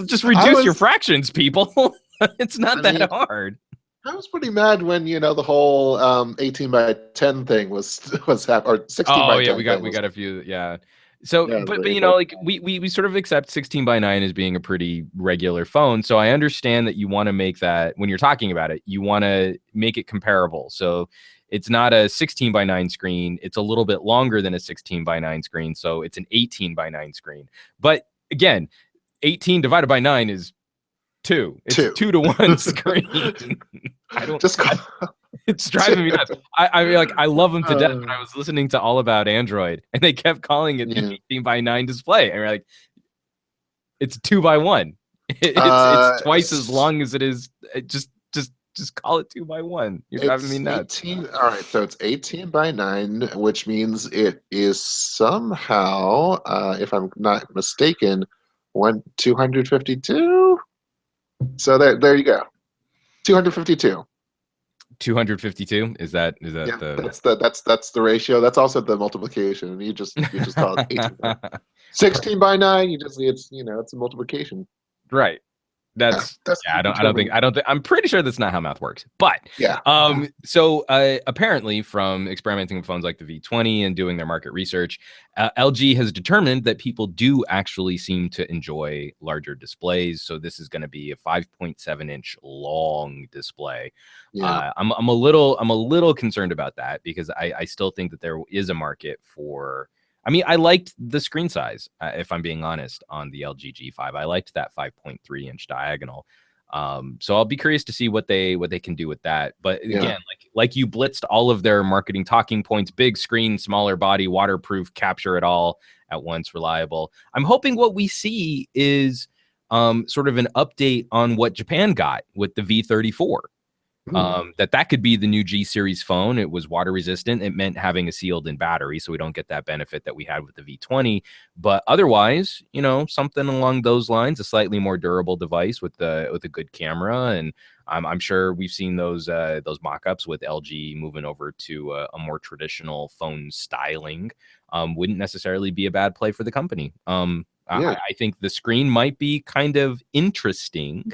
Just reduce your fractions, people. It's not that hard. I was pretty mad when the whole 18:10 thing was or 16:10. Oh yeah, we got a few. Yeah. So, yeah, but like we sort of accept 16:9 as being a pretty regular phone. So I understand that you want to make that when you're talking about it, you want to make it comparable. So it's not a 16:9 screen. It's a little bit longer than a 16:9 screen. So it's an 18:9 screen. But again, 18 divided by 9 is 2. It's 2-to-1 screen. I don't just. It's driving me nuts. I mean, like, I love them to death, but I was listening to All About Android, and they kept calling it an 18:9 display, and we're like, it's 2x1. It's twice as long as it is. Just call it 2x1. You're driving me nuts. All right, so it's 18:9, which means it is somehow, if I'm not mistaken, 252. So there you go. 252. 252 is that yeah, that's the ratio. That's also the multiplication. You just call it 18. 16:9. It's a multiplication. Right. That's that's yeah. I don't think. I'm pretty sure that's not how math works. But yeah. so apparently, from experimenting with phones like the V20 and doing their market research, LG has determined that people do actually seem to enjoy larger displays. So this is going to be a 5.7-inch long display. Yeah. I'm a little concerned about that because I still think that there is a market for. I mean, I liked the screen size, if I'm being honest, on the LG G5. I liked that 5.3-inch diagonal. So I'll be curious to see what they can do with that. But again, like you blitzed all of their marketing talking points: big screen, smaller body, waterproof, capture it all at once, reliable. I'm hoping what we see is sort of an update on what Japan got with the V34. That could be the new G series phone. It was water resistant. It meant having a sealed in battery, so we don't get that benefit that we had with the V20. But otherwise, something along those lines, a slightly more durable device with a good camera. And I'm sure we've seen those mock-ups with LG moving over to a more traditional phone styling. Wouldn't necessarily be a bad play for the company. I think the screen might be kind of interesting.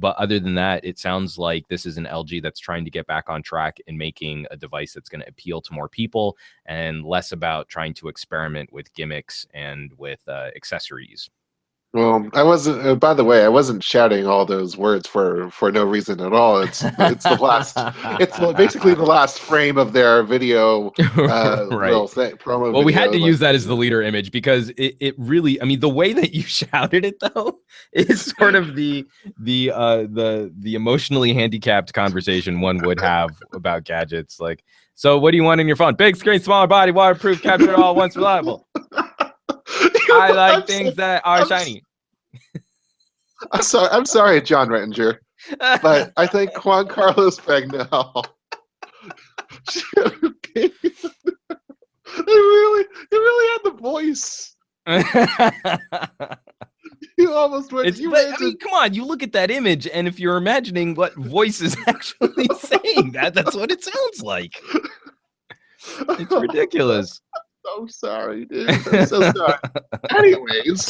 But other than that, it sounds like this is an LG that's trying to get back on track and making a device that's going to appeal to more people and less about trying to experiment with gimmicks and with accessories. Well, I wasn't. By the way, I wasn't shouting all those words for no reason at all. It's the last. It's basically the last frame of their video, right? Promo. Well, we had video, to use that as the leader image because it really. I mean, the way that you shouted it though is sort of the emotionally handicapped conversation one would have about gadgets. Like, so what do you want in your phone? Big screen, smaller body, waterproof, capture it all, once reliable. I like things that are shiny. I'm sorry, John Rettinger, but I think Juan Carlos Bagnell should be. He really had the voice. You almost went. I mean, come on, you look at that image, and if you're imagining what voice is actually saying that's what it sounds like. It's ridiculous. I'm so sorry, dude. I'm so sorry. Anyways,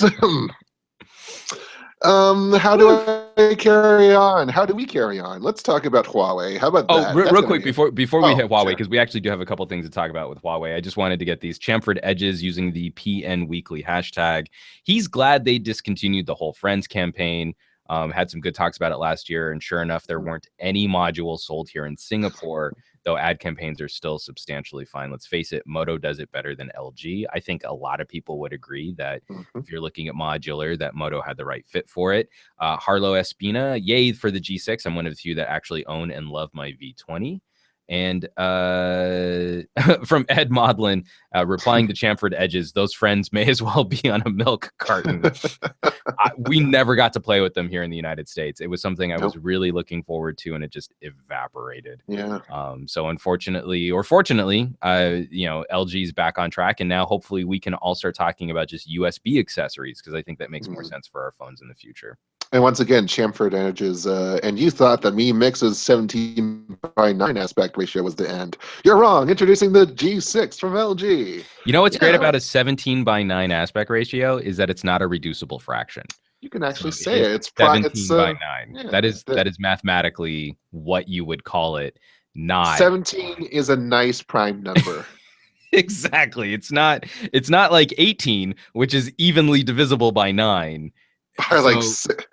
how do I carry on? How do we carry on? Let's talk about Huawei. How about that? Real quick before we hit Huawei, because we actually do have a couple things to talk about with Huawei. I just wanted to get these chamfered edges using the PN Weekly hashtag. He's glad they discontinued the whole Friends campaign. Had some good talks about it last year, and sure enough, there weren't any modules sold here in Singapore, though ad campaigns are still substantially fine. Let's face it, Moto does it better than LG. I think a lot of people would agree that if you're looking at modular, that Moto had the right fit for it. Harlow Espina, yay for the G6. I'm one of the few that actually own and love my V20. And from Ed Maudlin, replying to chamfered edges, those friends may as well be on a milk carton. We never got to play with them here in the United States. It was something I was really looking forward to, and it just evaporated. Yeah. So unfortunately, or fortunately, LG's back on track, and now hopefully we can all start talking about just USB accessories, because I think that makes more sense for our phones in the future. And once again, chamfered edges. And you thought that Mi Mix's 17:9 aspect ratio was the end. You're wrong. Introducing the G6 from LG. You know what's great about a 17:9 aspect ratio is that it's not a reducible fraction. You can actually say it. It's 17:9. Yeah, that is mathematically what you would call it. Not 17 is a nice prime number. Exactly. It's not like 18, which is evenly divisible by 9. Are like 6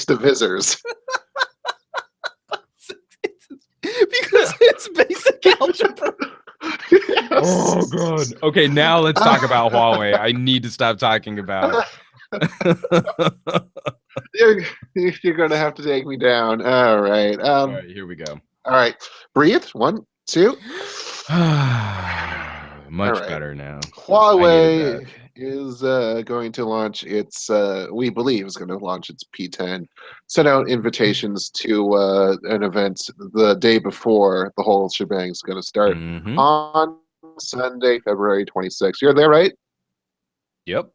divisors. Because it's basic algebra. Yes. Oh god. Okay, now let's talk about Huawei. I need to stop talking about it. You're gonna have to take me down. All right. All right, here we go. All right. Breathe. 1, 2. Much better now. Huawei is going to launch its, we believe is going to launch its P10. Sent out invitations to an event the day before the whole shebang is going to start on Sunday, February 26th. You're there, right? Yep.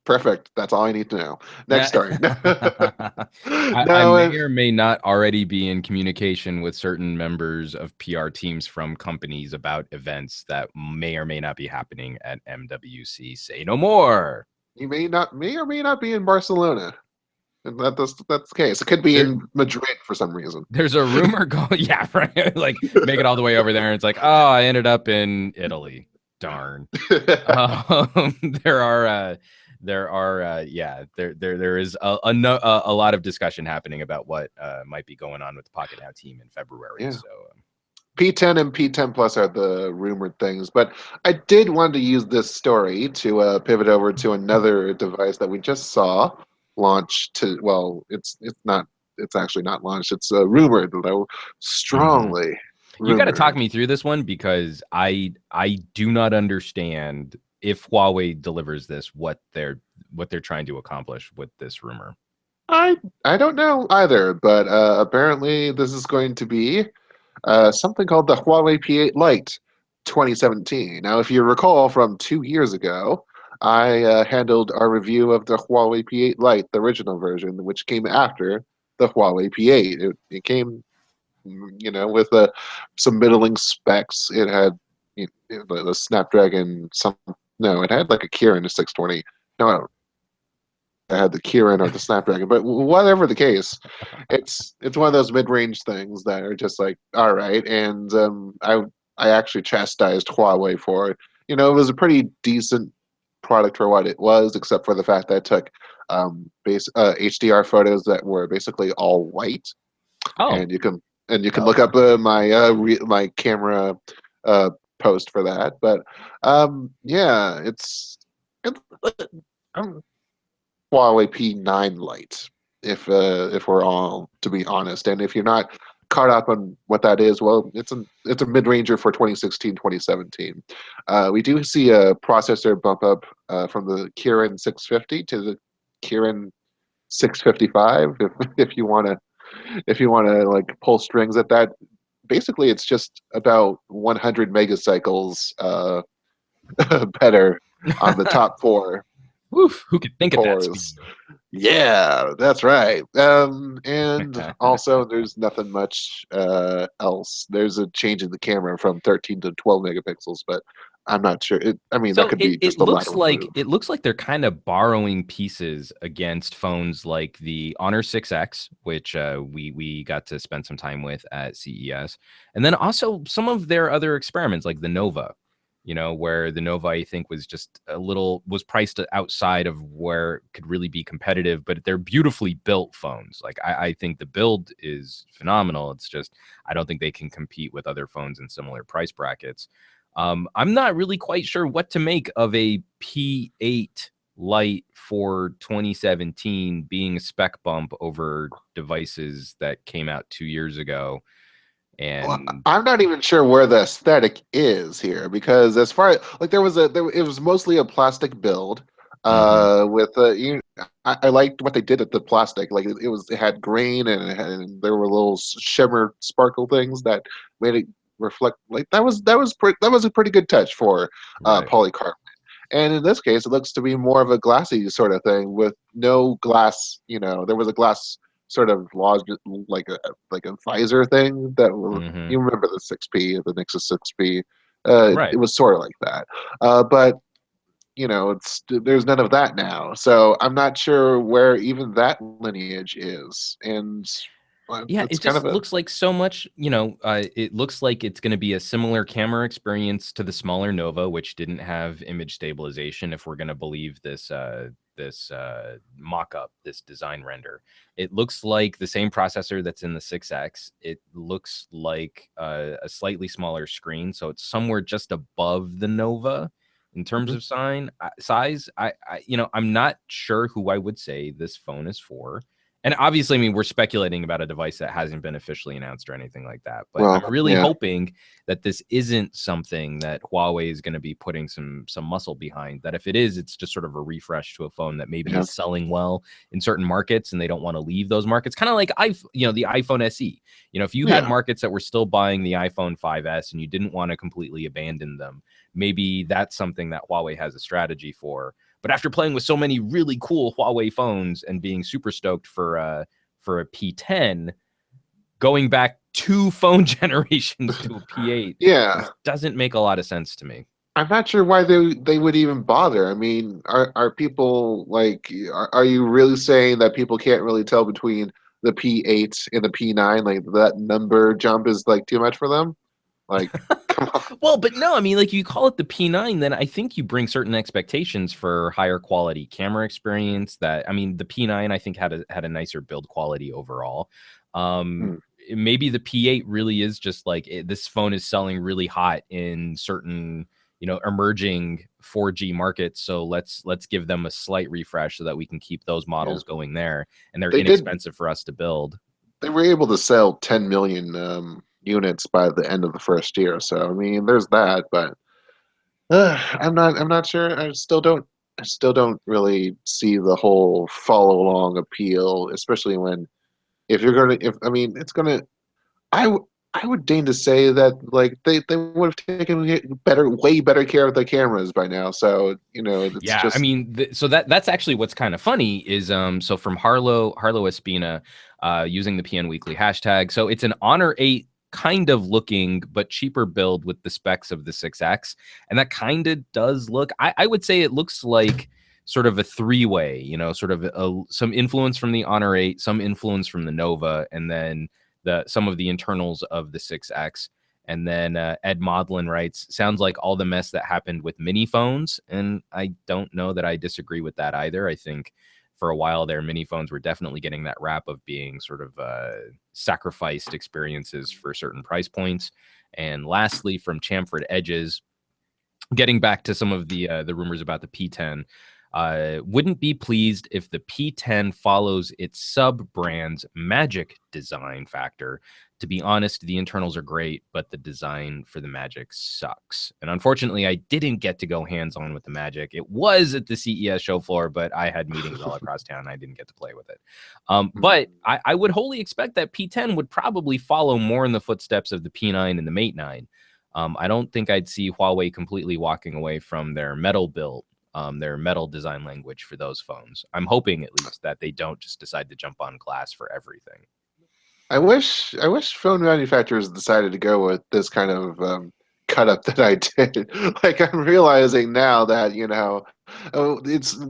Perfect. That's all I need to know. Next story. I may or may not already be in communication with certain members of PR teams from companies about events that may or may not be happening at MWC. Say no more. You may or may not be in Barcelona. And that's the case. It could be in Madrid for some reason. There's a rumor going, yeah, right. Like make it all the way over there, and it's like, oh, I ended up in Italy. Darn. Um, there are, there is a lot of discussion happening about what might be going on with the Pocketnow team in February. Yeah. So. P10 and P10 Plus are the rumored things, but I did want to use this story to pivot over to another device that we just saw launch. It's not. It's actually not launched. It's rumored, though strongly. You got to Rumored. talk me through this one because I do not understand if Huawei delivers this what they're trying to accomplish with this rumor. I don't know either, but apparently this is going to be something called the Huawei P8 Lite 2017. Now, if you recall from 2 years ago, I handled our review of the Huawei P8 Lite, the original version, which came after the Huawei P8. It came, with some middling specs. It had the Snapdragon. It had like a Kirin 620. No, I don't. I had the Kirin or the Snapdragon, but whatever the case, it's one of those mid-range things that are just like, all right. And I actually chastised Huawei for it. It was a pretty decent product for what it was, except for the fact that it took HDR photos that were basically all white. Oh, and you can look up my camera post for that. But yeah, it's Huawei P9 Lite, if we're all to be honest. And if you're not caught up on what that is, well, it's a mid-ranger for 2016, 2017. We do see a processor bump up from the Kirin 650 to the Kirin 655 if you want to like pull strings at that. Basically, it's just about 100 megacycles better on the top four. Woof, who could think of that speed? Yeah, that's right. And also, there's nothing much else. There's a change in the camera from 13 to 12 megapixels, but I'm not sure. That could be just a lateral move. It looks like they're kind of borrowing pieces against phones like the Honor 6X, which we got to spend some time with at CES, and then also some of their other experiments like the Nova. Where the Nova, I think, was priced outside of where it could really be competitive, but they're beautifully built phones. Like, I think the build is phenomenal. It's just, I don't think they can compete with other phones in similar price brackets. I'm not really quite sure what to make of a P8 Lite for 2017 being a spec bump over devices that came out 2 years ago. And I'm not even sure where the aesthetic is here, because as far as like it was mostly a plastic build with I liked what they did at the plastic. Like it had grain and there were little shimmer sparkle things that made it reflect. Like that was a pretty good touch for polycarbonate. And in this case, it looks to be more of a glassy sort of thing with no glass. There was a glass sort of lodged like a visor thing that you remember the 6P, the Nexus 6P. It was sort of like that, but there's none of that now. So I'm not sure where even that lineage is. And yeah, it just looks like so much. It looks like it's going to be a similar camera experience to the smaller Nova, which didn't have image stabilization. If we're going to believe this mock-up, this design render, it looks like the same processor that's in the 6X. It looks like a slightly smaller screen, so it's somewhere just above the Nova in terms of size. I'm not sure who I would say this phone is for. And obviously, we're speculating about a device that hasn't been officially announced or anything like that. But I'm really hoping that this isn't something that Huawei is going to be putting some muscle behind. That if it is, it's just sort of a refresh to a phone that maybe is selling well in certain markets, and they don't want to leave those markets. Kind of like the iPhone SE. If you had markets that were still buying the iPhone 5S and you didn't want to completely abandon them, maybe that's something that Huawei has a strategy for. But after playing with so many really cool Huawei phones and being super stoked for a P10, going back 2 phone generations to a P8 doesn't make a lot of sense to me. I'm not sure why they would even bother. I mean, are people like are you really saying that people can't really tell between the P8 and the P9? Like that number jump is like too much for them? Like, come on. Well, but no, I mean, like you call it the P9, then I think you bring certain expectations for higher quality camera experience. That I mean, the P9 I think had a nicer build quality overall. Hmm. Maybe the P8 really is just like this phone is selling really hot in certain emerging 4G markets. So let's give them a slight refresh so that we can keep those Yeah. models going there, and they're They did. inexpensive for us to build. They were able to sell 10 million units by the end of the first year. So I mean, there's that. But I'm not sure. I still don't really see the whole follow along appeal, especially when if you're gonna if I mean it's gonna I would deign to say that like they would have taken way better care of the cameras by now. So it's Yeah, I just mean, so that's actually what's kind of funny is so from Harlow Espina, using the PN Weekly hashtag. So it's an Honor 8 kind of looking but cheaper build with the specs of the 6X, and that kind of does look. I would say it looks like sort of a three-way, sort of some influence from the Honor 8, some influence from the Nova, and then some of the internals of the 6X. And then Ed Modlin writes, sounds like all the mess that happened with mini phones. And I don't know that I disagree with that either. I think for a while there, mini phones were definitely getting that rap of being sort of sacrificed experiences for certain price points. And lastly, from Chamford Edges, getting back to some of the rumors about the P10, wouldn't be pleased if the P10 follows its sub-brand's magic design factor. To be honest, the internals are great, but the design for the Magic sucks. And unfortunately, I didn't get to go hands-on with the Magic. It was at the CES show floor, but I had meetings all across town. I didn't get to play with it. But I would wholly expect that P10 would probably follow more in the footsteps of the P9 and the Mate 9. I don't think I'd see Huawei completely walking away from their metal build, their metal design language for those phones. I'm hoping at least that they don't just decide to jump on glass for everything. I wish phone manufacturers decided to go with this kind of cut up that I did. Like I'm realizing now that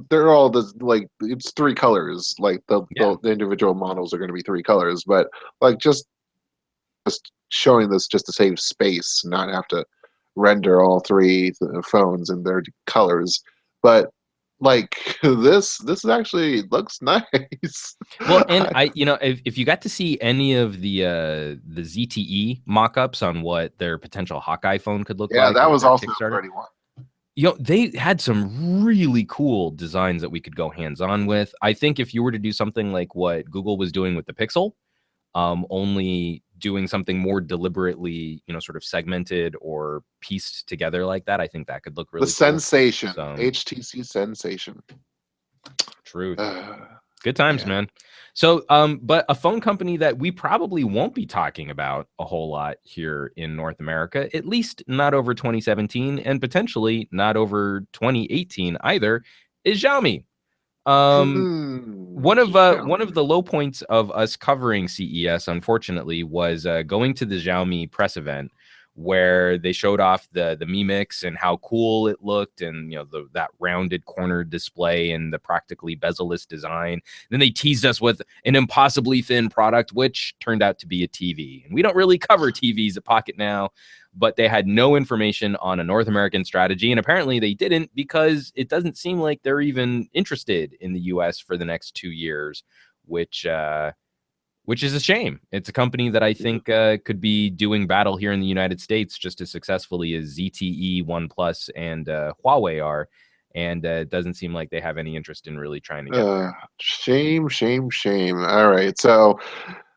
they're all like it's three colors. Like the individual models are going to be three colors, but like just showing this just to save space, not have to render all three phones in their colors. But like this actually looks nice. Well, and if you got to see any of the ZTE mock-ups on what their potential Hawkeye phone could look Yeah, like, that with was their also Kickstarter, pretty one. They had some really cool designs that we could go hands-on with. I think if you were to do something like what Google was doing with the Pixel, only doing something more deliberately, sort of segmented or pieced together like that, I think that could look The really cool. Sensation, So, HTC Sensation. truth. Uh, Good times, yeah. man. So, but a phone company that we probably won't be talking about a whole lot here in North America, at least not over 2017 and potentially not over 2018 either, is Xiaomi. One of the low points of us covering CES, unfortunately, was going to the Xiaomi press event where they showed off the Mi Mix and how cool it looked, and that rounded corner display and the practically bezel-less design. Then they teased us with an impossibly thin product, which turned out to be a TV. And we don't really cover TVs at Pocketnow, but they had no information on a North American strategy, and apparently they didn't because it doesn't seem like they're even interested in the US for the next 2 years, which is a shame. It's a company that I think could be doing battle here in the United States just as successfully as ZTE, OnePlus, and Huawei are, and it doesn't seem like they have any interest in really trying to get there. Shame, shame, shame. All right, so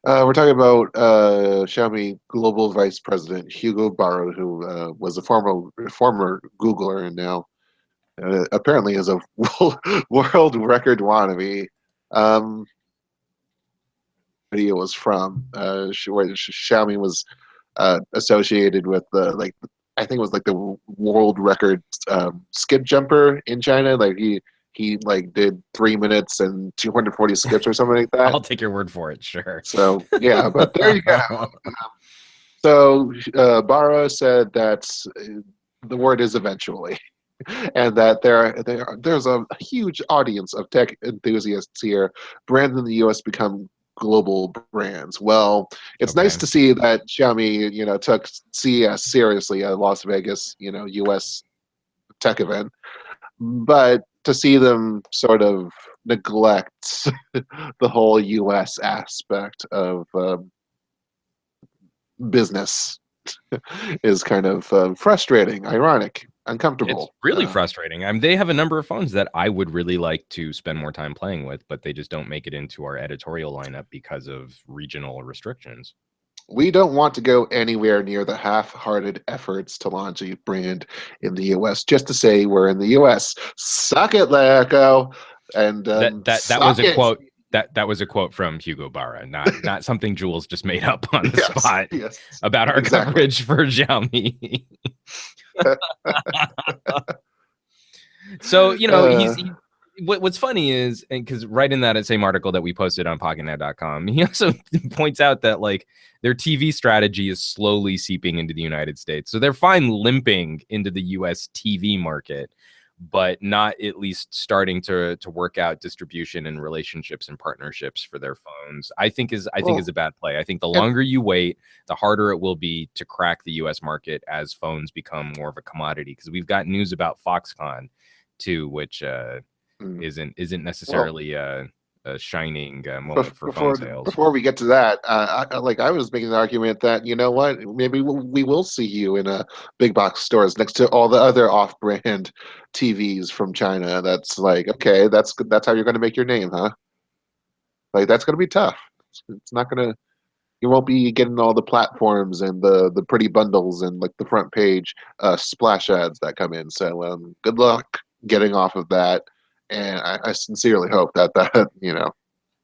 we're talking about Xiaomi Global Vice President Hugo Barra, who was a former Googler and now apparently is a world record wannabe. Video was from where Xiaomi was associated with I think it was like the world record skip jumper in China. Like he like did 3 minutes and 240 skips or something like that. I'll take your word for it, sure. So yeah, but there you go. So Barra said that the word is eventually, and that there's a huge audience of tech enthusiasts here. Brands in the U.S. become global brands. Well, it's nice Okay. to see that Xiaomi, took CES seriously at Las Vegas, U.S. tech event, but to see them sort of neglect the whole U.S. aspect of business is kind of frustrating, ironic, It's uncomfortable. really frustrating. I mean, they have a number of phones that I would really like to spend more time playing with, but they just don't make it into our editorial lineup because of regional restrictions. We don't want to go anywhere near the half-hearted efforts to launch a brand in the U.S. just to say we're in the U.S. Suck it, Leco, and That was suck a it. quote. That was a quote from Hugo Barra, not something Jules just made up on the Yes, spot yes, about our exactly. coverage for Xiaomi. So what's funny is, and because right in that same article that we posted on Pocketnow.com, he also points out that like their TV strategy is slowly seeping into the United States. So they're fine limping into the US TV market, but not at least starting to work out distribution and relationships and partnerships for their phones. I think is a bad play. I think the And longer you wait, the harder it will be to crack the US market as phones become more of a commodity. Because we've got news about Foxconn too, which isn't well, necessarily a shining moment for phone sales. before we get to that, I was making the argument that you know what, maybe we will see you in big box stores next to all the other off-brand TVs from China. That's like, okay, that's how you're going to make your name, huh? Like that's going to be tough. It's not going to. You won't be getting all the platforms and the pretty bundles and like the front page splash ads that come in. So good luck getting off of that. And I sincerely hope that That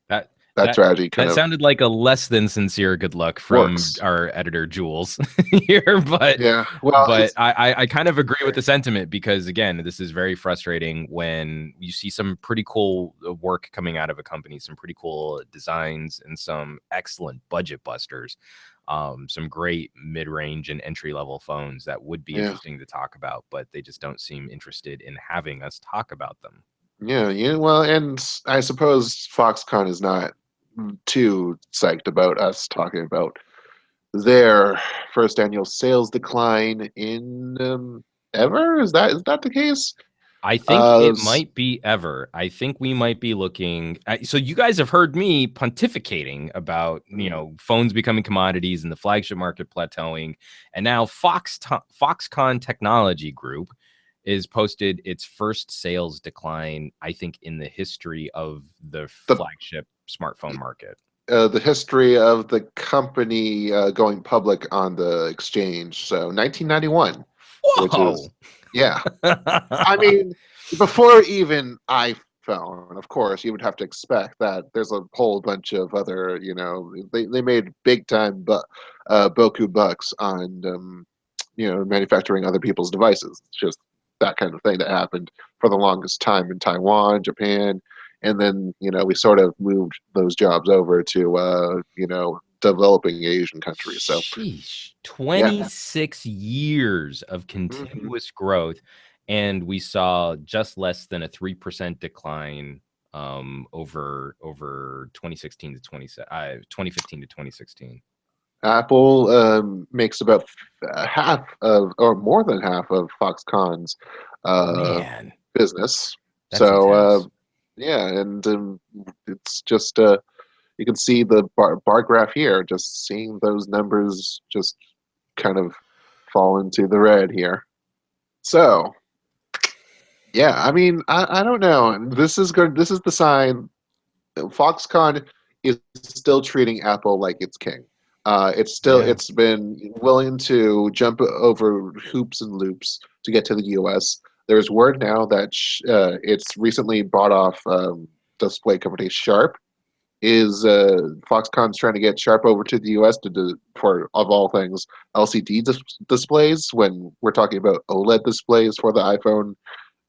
that that strategy kind that of sounded like a less than sincere good luck from works. our editor Jules here, Yeah. Well, but it's I kind of agree with the sentiment because again, this is very frustrating when you see some pretty cool work coming out of a company, some pretty cool designs and some excellent budget busters. Some great mid-range and entry-level phones that would be yeah. interesting to talk about, but they just don't seem interested in having us talk about them. Yeah. Well, and I suppose Foxconn is not too psyched about us talking about their first annual sales decline in ever. Is that the case? I think Uh, it might be ever. I think we might be looking so you guys have heard me pontificating about, phones becoming commodities and the flagship market plateauing. And now Foxconn Technology Group is posted its first sales decline, I think, in the history of the the flagship smartphone market. the history of the company going public on the exchange. So 1991, which Whoa. is, yeah. I mean, before even iPhone, of course, you would have to expect that there's a whole bunch of other, they made big time Boku bucks on, manufacturing other people's devices. It's just that kind of thing that happened for the longest time in Taiwan, Japan, and then we sort of moved those jobs over to developing Asian countries. So Sheesh. yeah. 26 years of Hmm. continuous growth, and we saw just less than a 3% decline over 2016 to 2015 to 2016. Apple makes about half of, or more than half of Foxconn's uh, Man, business. that's So intense. yeah, and it's just you can see the bar graph here, just seeing those numbers just kind of fall into the red here. So yeah, I mean, I don't know. This is good. This is the sign. Foxconn is still treating Apple like it's king. Yeah. It's been willing to jump over hoops and loops to get to the U.S. There's word now that it's recently bought off display company Sharp. Is Foxconn's trying to get Sharp over to the U.S. to do for, of all things, LCD displays when we're talking about OLED displays for the iPhone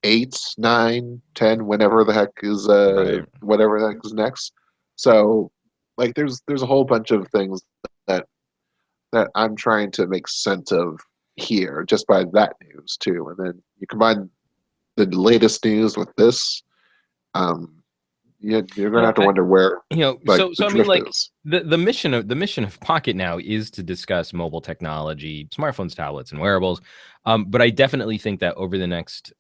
8, 9, 10, whenever the heck is Right. whatever the heck is next. So like there's a whole bunch of things that that I'm trying to make sense of here just by that news too. And then you combine the latest news with this, you're gonna have to wonder where like the I mean, drift like is. the mission of Pocketnow is to discuss mobile technology, smartphones, tablets, and wearables. But I definitely think that over the next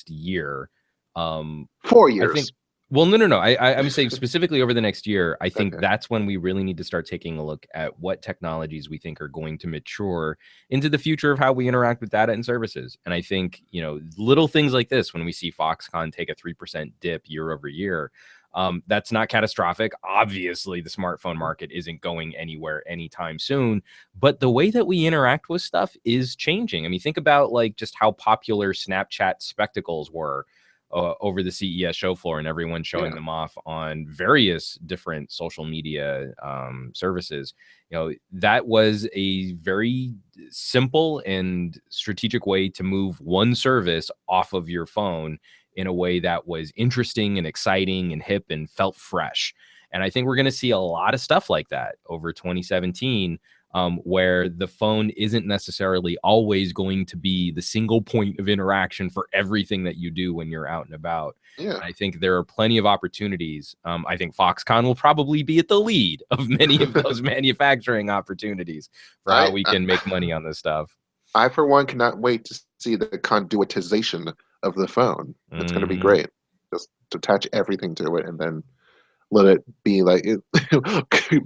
year, 4 years. I think. Well, no. I'm saying specifically over the next year. I think Okay. that's when we really need to start taking a look at what technologies we think are going to mature into the future of how we interact with data and services. And I think little things like this, when we see Foxconn take a 3% dip year over year. That's not catastrophic. Obviously, the smartphone market isn't going anywhere anytime soon, but the way that we interact with stuff is changing. I mean, think about like just how popular Snapchat spectacles were over the CES show floor, and everyone showing them off on various different social media services. That was a very simple and strategic way to move one service off of your phone in a way that was interesting and exciting and hip and felt fresh. And I think we're going to see a lot of stuff like that over 2017, where the phone isn't necessarily always going to be the single point of interaction for everything that you do when you're out and about. Yeah. I think there are plenty of opportunities. I think Foxconn will probably be at the lead of many of those manufacturing opportunities for how we can make money on this stuff. I, for one, cannot wait to see the conduitization of the phone. It's going to be great. Just to attach everything to it and then let it be like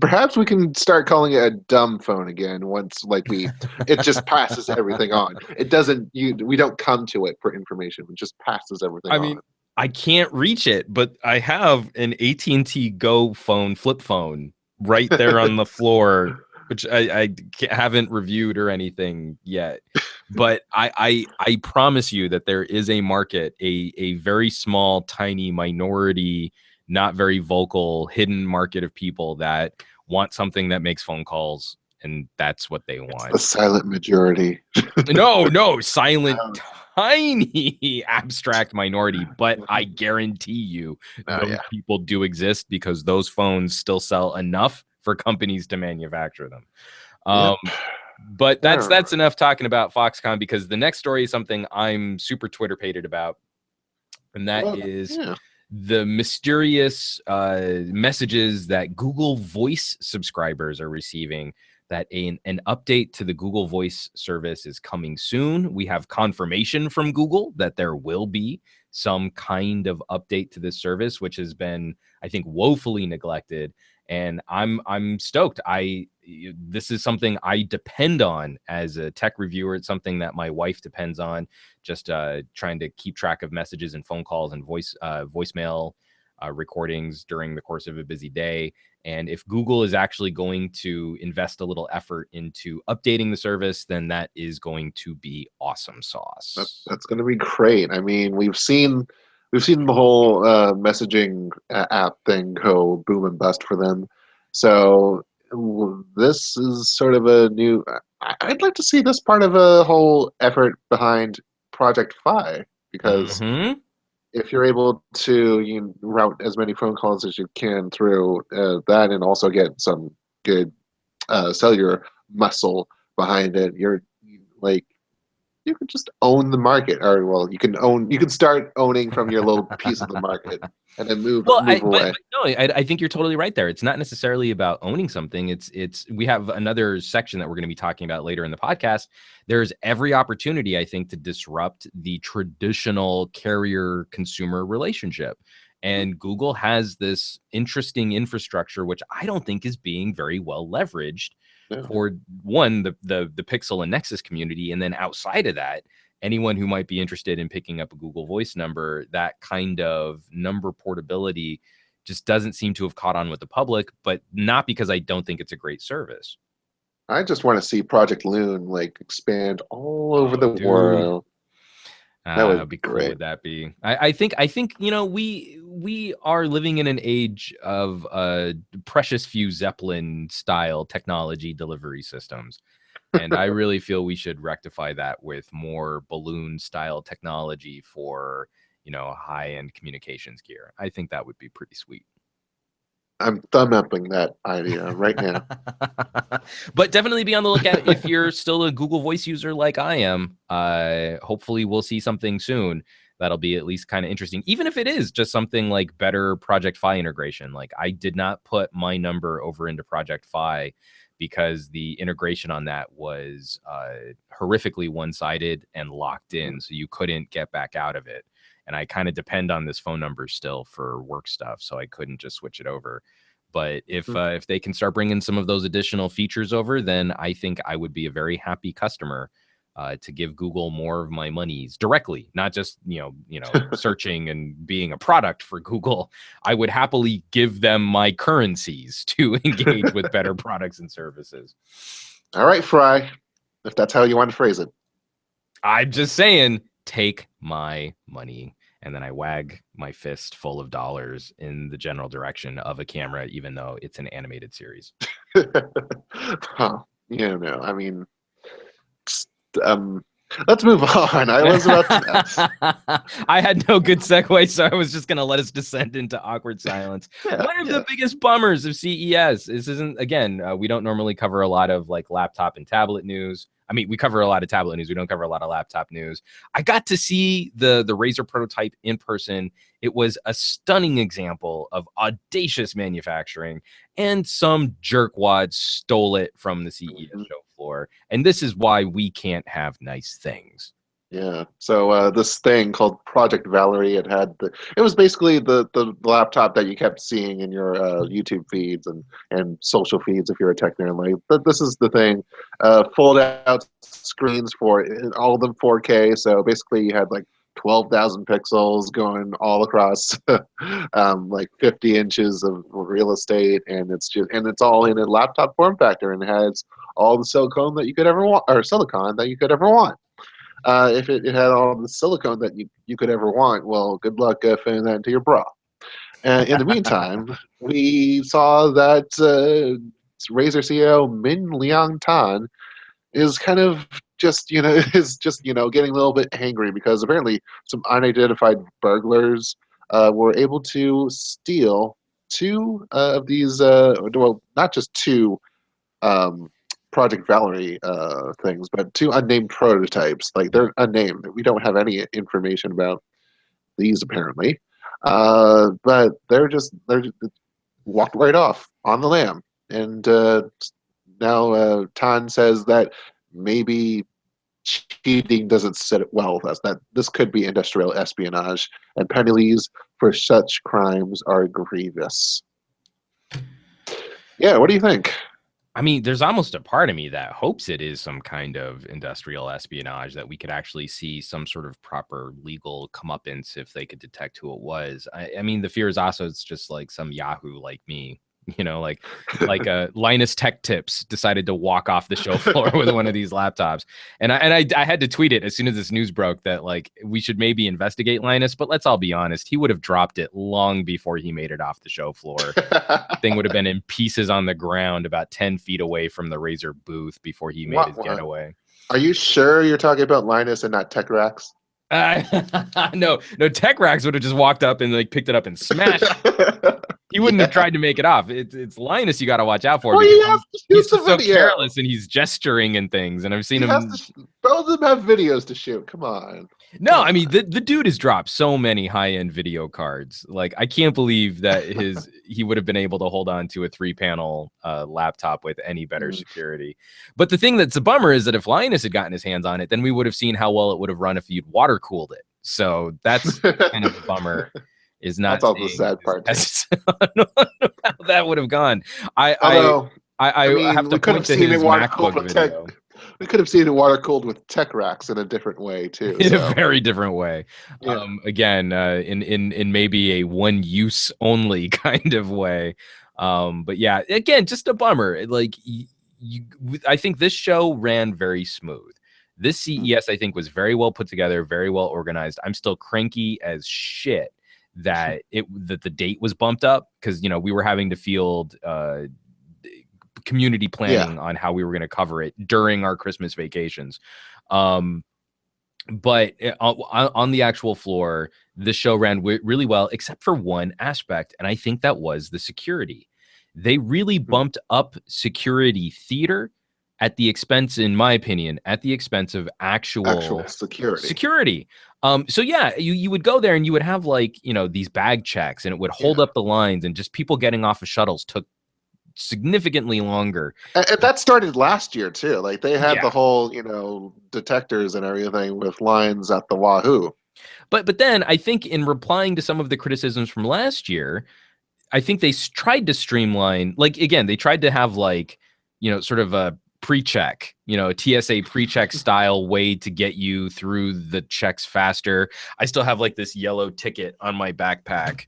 perhaps we can start calling it a dumb phone again once it just passes everything on. It doesn't we don't come to it for information. It just passes everything on. I mean, I can't reach it, but I have an AT&T Go phone, flip phone, right there on the floor, which I haven't reviewed or anything yet. But I promise you that there is a market, a very small, tiny minority, not very vocal, hidden market of people that want something that makes phone calls, and that's what they want. The silent majority. No, silent, tiny, abstract minority. But I guarantee you, those people do exist because those phones still sell enough for companies to manufacture them. But that's enough talking about Foxconn, because the next story is something I'm super Twitter-pated about, and that is the mysterious messages that Google Voice subscribers are receiving, that an update to the Google Voice service is coming soon. We have confirmation from Google that there will be some kind of update to this service, which has been, I think, woefully neglected. And I'm stoked. This is something I depend on as a tech reviewer. It's something that my wife depends on, just trying to keep track of messages and phone calls and voicemail recordings during the course of a busy day. And if Google is actually going to invest a little effort into updating the service, then that is going to be awesome sauce. That's going to be great. I mean, we've seen the whole messaging app thing go boom and bust for them. So this is sort of a new. I'd like to see this part of a whole effort behind Project Fi, because if you're able to route as many phone calls as you can through that, and also get some good cellular muscle behind it, you can just own the market, or you can start owning from your little piece of the market and then move away. But no, I think you're totally right there. It's not necessarily about owning something. It's we have another section that we're going to be talking about later in the podcast. There's every opportunity, I think, to disrupt the traditional carrier consumer relationship. And Google has this interesting infrastructure, which I don't think is being very well leveraged for one, the Pixel and Nexus community, and then outside of that, anyone who might be interested in picking up a Google Voice number. That kind of number portability just doesn't seem to have caught on with the public, but not because I don't think it's a great service. I just want to see Project Loon expand all over the world. That would be great. Cool would that be? I think we are living in an age of precious few Zeppelin style technology delivery systems, and I really feel we should rectify that with more balloon style technology for high end communications gear. I think that would be pretty sweet. I'm thumb-upping that idea right now. But definitely be on the lookout if you're still a Google Voice user like I am. Hopefully we'll see something soon that'll be at least kind of interesting, even if it is just something like better Project Fi integration. Like, I did not put my number over into Project Fi because the integration on that was horrifically one-sided and locked in, so you couldn't get back out of it. And I kind of depend on this phone number still for work stuff, so I couldn't just switch it over. But if they can start bringing some of those additional features over, then I think I would be a very happy customer to give Google more of my monies directly, not just searching and being a product for Google. I would happily give them my currencies to engage with better products and services. All right, Fry, if that's how you want to phrase it. I'm just saying, take my money. And then I wag my fist full of dollars in the general direction of a camera, even though it's an animated series. I mean, let's move on. I was about to I had no good segue, so I was just going to let us descend into awkward silence. One of the biggest bummers of CES, this isn't, again, we don't normally cover a lot of like laptop and tablet news. I mean, we cover a lot of tablet news. We don't cover a lot of laptop news. I got to see the Razer prototype in person. It was a stunning example of audacious manufacturing, and some jerkwad stole it from the CES show floor. And this is why we can't have nice things. Yeah. So this thing called Project Valerie, it was basically the laptop that you kept seeing in your YouTube feeds and social feeds if you're a tech nerd. Like, this is the thing. Fold out screens for all of them 4K. So basically you had like 12,000 pixels going all across like 50 inches of real estate, and it's all in a laptop form factor, and it has all the silicone that you could ever want, or silicon that you could ever want. If it had all the silicone that you could ever want, well, good luck fitting that into your bra. And in the meantime, we saw that Razer CEO Min Liang Tan is kind of getting a little bit angry because apparently some unidentified burglars were able to steal two of these, well, not just two Project Valerie things, but two unnamed prototypes. Like, they're unnamed. We don't have any information about these apparently, but they're just walked right off on the lam. And now Tan says that maybe cheating doesn't sit well with us. That this could be industrial espionage, and penalties for such crimes are grievous. Yeah, what do you think? I mean, there's almost a part of me that hopes it is some kind of industrial espionage, that we could actually see some sort of proper legal comeuppance if they could detect who it was. I mean, the fear is also it's just like some Yahoo like me, like Linus Tech Tips decided to walk off the show floor with one of these laptops. And I had to tweet it as soon as this news broke that, like, we should maybe investigate Linus, but let's all be honest, he would have dropped it long before he made it off the show floor. The thing would have been in pieces on the ground about 10 feet away from the Razer booth before he made his getaway. Are you sure you're talking about Linus and not TechRax? No, TechRax would have just walked up and like picked it up and smashed it. He wouldn't have tried to make it off. It's Linus you got to watch out for. Well, he's so careless and he's gesturing and things. And I've seen him. Both of them have videos to shoot. Come on. No, I mean the dude has dropped so many high-end video cards. Like, I can't believe that he would have been able to hold on to a 3-panel laptop with any better security. But the thing that's a bummer is that if Linus had gotten his hands on it, then we would have seen how well it would have run if you'd water cooled it. So that's kind of a bummer. Is not. That's all the sad part. I don't know how that would have gone. I have to point to his MacBook video. We could have seen it water cooled with TechRax in a different way too. In a very different way. Yeah. Again, in maybe a one use only kind of way. But yeah, again, just a bummer. Like, I think this show ran very smooth. This CES, I think, was very well put together, very well organized. I'm still cranky as shit that the date was bumped up because we were having to field community planning on how we were going to cover it during our Christmas vacations. But on the actual floor, the show ran really well, except for one aspect, and I think that was the security. They really bumped up security theater at the expense, in my opinion, at the expense of actual security. So yeah, you would go there and you would have like, these bag checks, and it would hold up the lines, and just people getting off of shuttles took significantly longer. And that started last year too. Like they had the whole, detectors and everything with lines at the wahoo. But then I think in replying to some of the criticisms from last year, I think they tried to streamline, like, again, they tried to have like, sort of a pre-check, a TSA pre-check style way to get you through the checks faster. I still have like this yellow ticket on my backpack,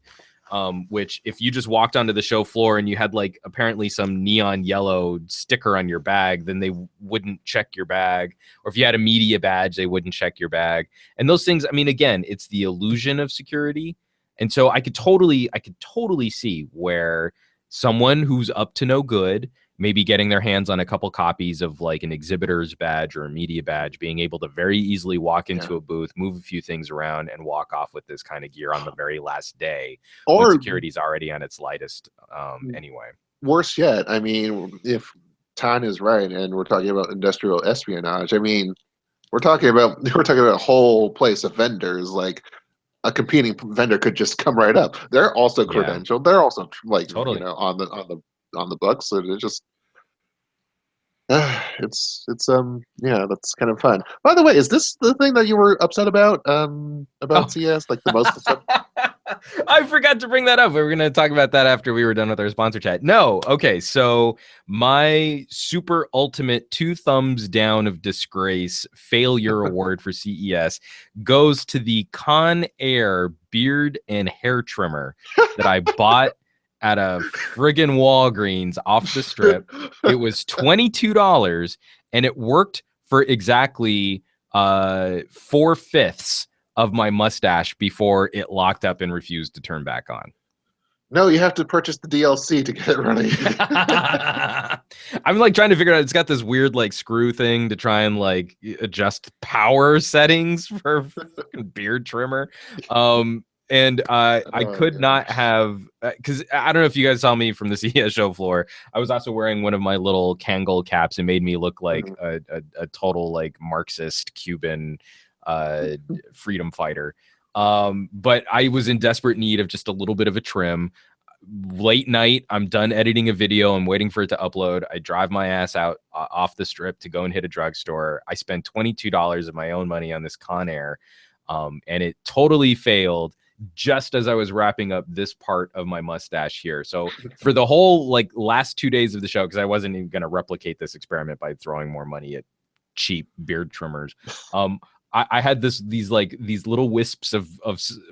which if you just walked onto the show floor and you had like apparently some neon yellow sticker on your bag, then they wouldn't check your bag. Or if you had a media badge, they wouldn't check your bag. And those things, I mean, again, it's the illusion of security. And so I could totally see where someone who's up to no good, maybe getting their hands on a couple copies of like an exhibitor's badge or a media badge, being able to very easily walk into a booth, move a few things around, and walk off with this kind of gear on the very last day, or security's already on its lightest anyway. Worse yet, I mean, if Tan is right and we're talking about industrial espionage, I mean, we're talking about a whole place of vendors. Like a competing vendor could just come right up. They're also credentialed. They're also like on the books. So it just it's that's kind of fun. By the way, is this the thing that you were upset about CS, like the most upset? I forgot to bring that up. We were going to talk about that after we were done with our sponsor chat. No. Okay. So my super ultimate 2 thumbs down of disgrace failure award for CES goes to the Conair beard and hair trimmer that I bought at a friggin' Walgreens off the strip. It was $22 and it worked for exactly 4/5 of my mustache before it locked up and refused to turn back on. No, you have to purchase the DLC to get it running. I'm like trying to figure out, it's got this weird like screw thing to try and like adjust power settings for fucking beard trimmer. And I could not have, because I don't know if you guys saw me from the CES show floor. I was also wearing one of my little Kangol caps and made me look like a total like Marxist Cuban freedom fighter. But I was in desperate need of just a little bit of a trim. Late night, I'm done editing a video. I'm waiting for it to upload. I drive my ass out off the strip to go and hit a drugstore. I spent $22 of my own money on this Conair, and it totally failed just as I was wrapping up this part of my mustache here. So for the whole like last 2 days of the show, because I wasn't even going to replicate this experiment by throwing more money at cheap beard trimmers, I had these little wisps of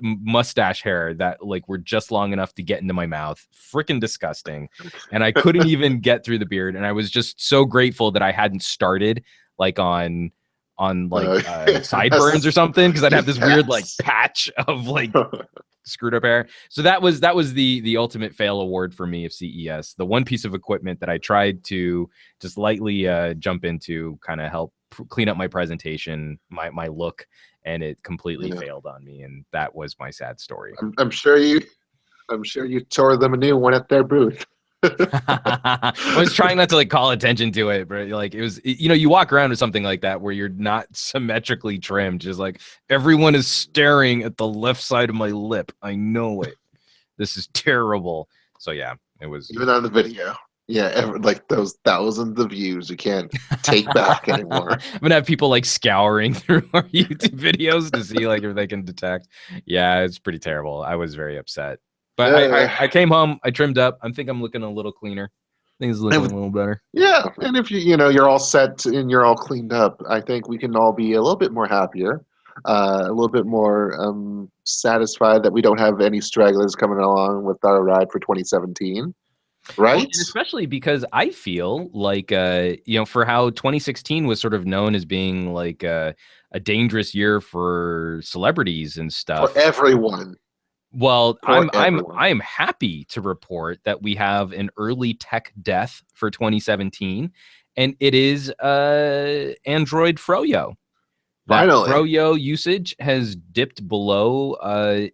mustache hair that like were just long enough to get into my mouth. Freaking disgusting. And I couldn't even get through the beard. And I was just so grateful that I hadn't started like on sideburns or something, because I'd have this weird like patch of like screwed up hair. So that was the ultimate fail award for me of CES. The one piece of equipment that I tried to just lightly jump into, kind of help clean up my presentation, my look, and it completely failed on me, and that was my sad story. I'm sure you tore them a new one at their booth. I was trying not to like call attention to it, but like it was, you walk around with something like that where you're not symmetrically trimmed, just like everyone is staring at the left side of my lip. I know it. This is terrible. So yeah, it was even on the video. Yeah, like those thousands of views you can't take back anymore. I'm gonna have people like scouring through our YouTube videos to see like if they can detect. Yeah, it's pretty terrible. I was very upset. But I came home, I trimmed up. I think I'm looking a little cleaner. I think it's looking a little better. Yeah, and if you're all set and you're all cleaned up, I think we can all be a little bit more happier, a little bit more satisfied that we don't have any stragglers coming along with our ride for 2017. Right? Well, and especially because I feel like, for how 2016 was sort of known as being like a dangerous year for celebrities and stuff. For everyone. Well, I'm happy to report that we have an early tech death for 2017, and it is Android Froyo. that Finally. Froyo usage has dipped below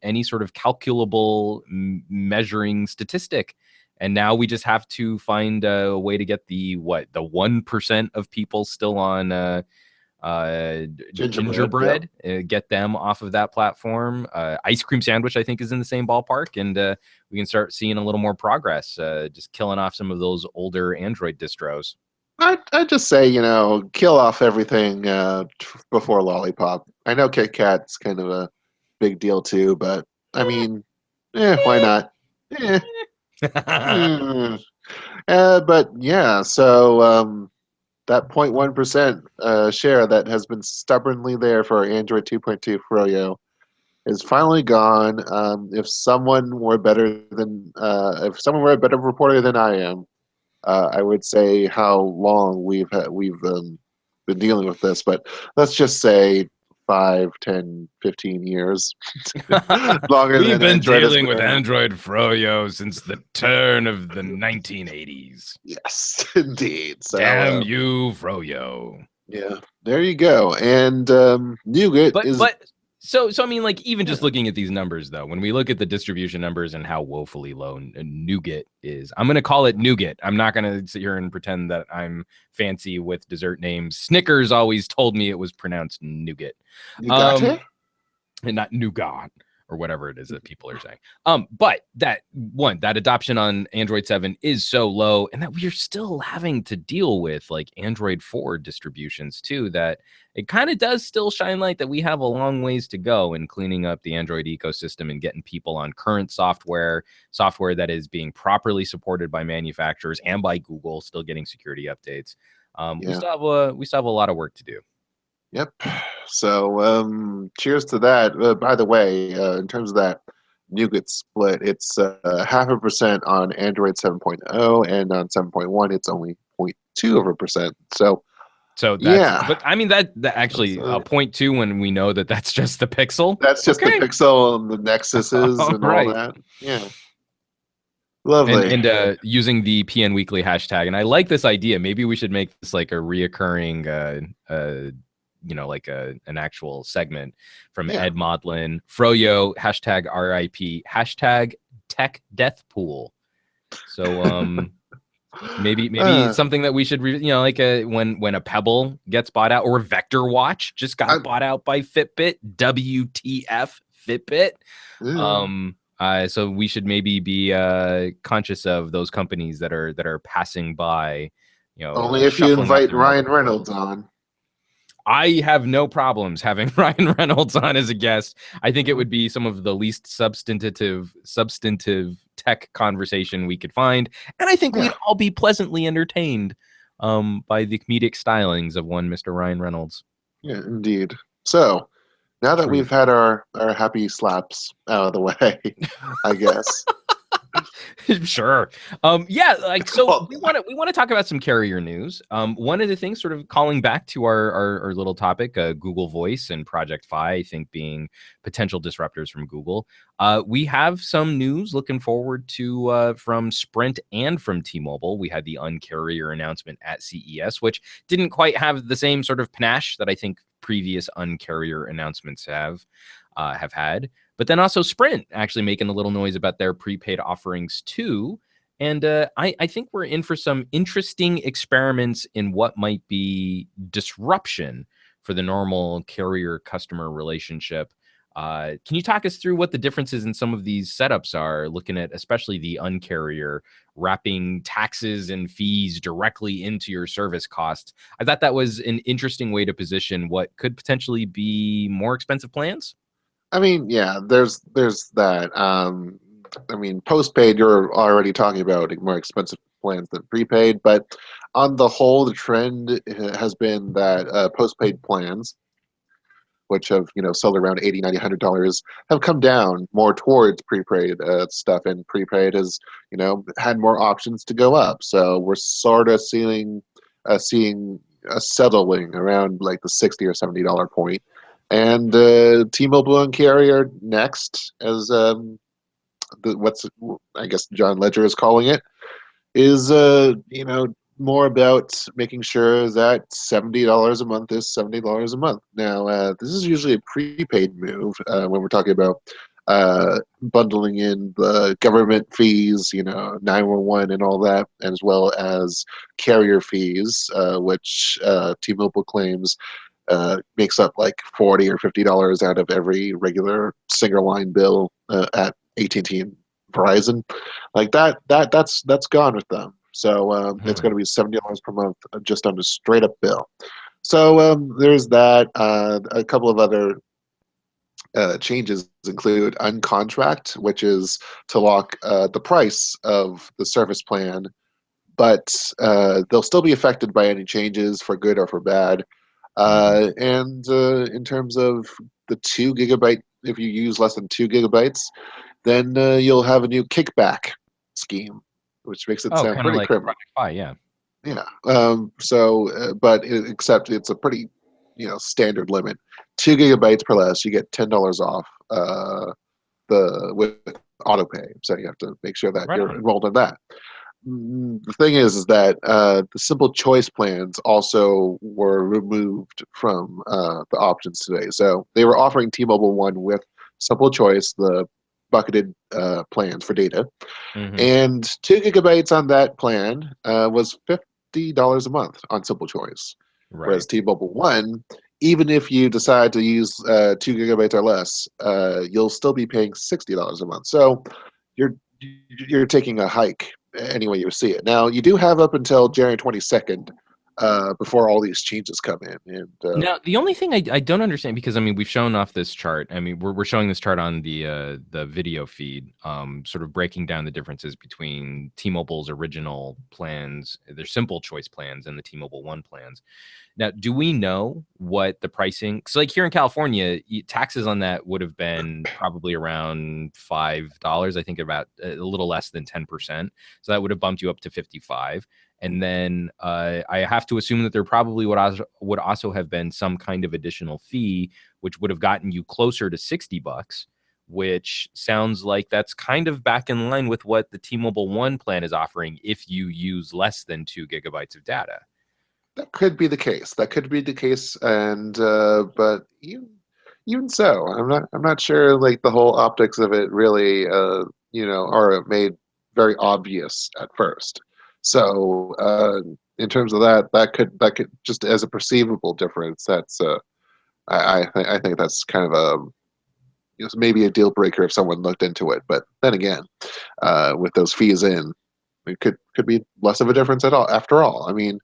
any sort of calculable measuring statistic. And now we just have to find a way to get the 1% of people still on gingerbread, get them off of that platform. Ice cream sandwich, I think, is in the same ballpark, and we can start seeing a little more progress, just killing off some of those older Android distros. I'd just say, kill off everything before Lollipop. I know Kit Kat's kind of a big deal too, but I mean, why not? But yeah, so that 0.1% share that has been stubbornly there for Android 2.2 Froyo is finally gone. If someone were a better reporter than I am, I would say how long we've been dealing with this, but let's just say 5, 10, 15 years. Longer We've than been Android dealing with Android Froyo since the turn of the 1980s. Yes, indeed. So, damn you, Froyo. Yeah, there you go. And Nougat is. So I mean, like, even just looking at these numbers, though, when we look at the distribution numbers and how woefully low Nougat is, I'm going to call it Nougat. I'm not going to sit here and pretend that I'm fancy with dessert names. Snickers always told me it was pronounced Nougat. Nougat? And not nougat or whatever it is that people are saying. But that adoption on Android 7 is so low, and that we're still having to deal with like Android 4 distributions too, that it kind of does still shine light that we have a long ways to go in cleaning up the Android ecosystem and getting people on current software that is being properly supported by manufacturers and by Google, still getting security updates. We still have a lot of work to do. Yep. So, cheers to that. By the way, in terms of that Nougat split, it's 0.5% on Android 7.0, and on 7.1, it's only 0.2%. So that's, but I mean that actually 0.2 when we know that that's just the Pixel. That's just the Pixel and the Nexuses and all that. Yeah. Lovely. And using the PN Weekly hashtag, and I like this idea. Maybe we should make this like a reoccurring like an actual segment from Ed Modlin. Froyo, hashtag RIP, hashtag tech death pool. So maybe something that we should when a Pebble gets bought out, or Vector Watch just got bought out by Fitbit. WTF Fitbit. So we should maybe be conscious of those companies that are passing by. Only if you invite Ryan Reynolds on. I have no problems having Ryan Reynolds on as a guest. I think it would be some of the least substantive tech conversation we could find. And I think we'd all be pleasantly entertained by the comedic stylings of one Mr. Ryan Reynolds. Yeah, indeed. So now that we've had our happy slaps out of the way, I guess. Sure. So we want to talk about some carrier news. One of the things, sort of calling back to our little topic, Google Voice and Project Fi, I think, being potential disruptors from Google. We have some news looking forward to from Sprint and from T-Mobile. We had the uncarrier announcement at CES, which didn't quite have the same sort of panache that I think previous uncarrier announcements have had. But then also Sprint actually making a little noise about their prepaid offerings too. And I think we're in for some interesting experiments in what might be disruption for the normal carrier-customer relationship. Can you talk us through what the differences in some of these setups are, looking at especially the uncarrier wrapping taxes and fees directly into your service costs? I thought that was an interesting way to position what could potentially be more expensive plans. I mean, yeah, there's that. I mean, postpaid, you're already talking about more expensive plans than prepaid, but on the whole, the trend has been that postpaid plans, which have sold around $80, $90, $100, have come down more towards prepaid stuff, and prepaid has had more options to go up. So we're sort of seeing a settling around like the $60 or $70 point. And T-Mobile and Carrier next, as what's I guess John Ledger is calling it, is more about making sure that $70 a month is $70 a month. Now, this is usually a prepaid move when we're talking about bundling in the government fees, 911 and all that, as well as carrier fees, which T-Mobile claims makes up like $40 or $50 out of every regular single line bill at AT&T and Verizon. Like that's gone with them. So it's going to be $70 per month just on a straight up bill. So there's that. A couple of other changes include uncontract, which is to lock the price of the service plan, but they'll still be affected by any changes for good or for bad. And in terms of the 2 gigabyte, if you use less than 2 gigabytes, then you'll have a new kickback scheme, which makes it sound pretty like criminal. yeah. Yeah. Except it's a pretty, standard limit. 2 gigabytes per less, you get $10 off with auto pay. So you have to make sure that you're enrolled in that. The thing is that the simple choice plans also were removed from the options today. So they were offering T-Mobile One with simple choice, the bucketed plans for data, and 2 gigabytes on that plan was $50 a month on simple choice. Right. Whereas T-Mobile One, even if you decide to use 2 gigabytes or less, you'll still be paying $60 a month. So you're taking a hike any way you see it. Now, you do have up until January 22nd before all these changes come in. And now, the only thing I don't understand, because I mean, we've shown off this chart. I mean, we're showing this chart on the video feed, sort of breaking down the differences between T-Mobile's original plans, their simple choice plans, and the T-Mobile One plans. Now, do we know what the pricing? So, like here in California, taxes on that would have been probably around $5. I think about a little less than 10%. So that would have bumped you up to 55. And then I have to assume that there probably would also have been some kind of additional fee, which would have gotten you closer to $60, which sounds like that's kind of back in line with what the T-Mobile One plan is offering if you use less than 2 gigabytes of data. That could be the case. And but even so, I'm not sure. Like the whole optics of it really, are made very obvious at first. So in terms of that could just as a perceivable difference. That's I think that's kind of maybe a deal breaker if someone looked into it. But then again, with those fees in, it could be less of a difference at all. After all, I mean,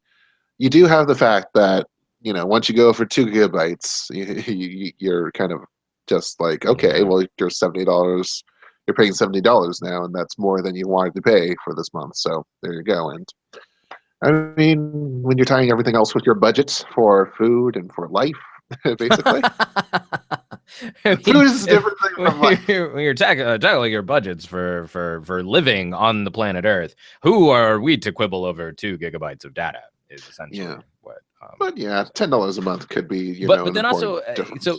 you do have the fact that once you go for 2 gigabytes, you're kind of just like, okay, well, you're $70. You're paying $70 now, and that's more than you wanted to pay for this month. So there you go. And I mean, when you're tying everything else with your budgets for food and for life, basically. I mean, food is a different thing from life. When you're tackling your budgets for living on the planet Earth, who are we to quibble over 2 gigabytes of data? Is essentially what. But yeah, $10 a month could be, but then also,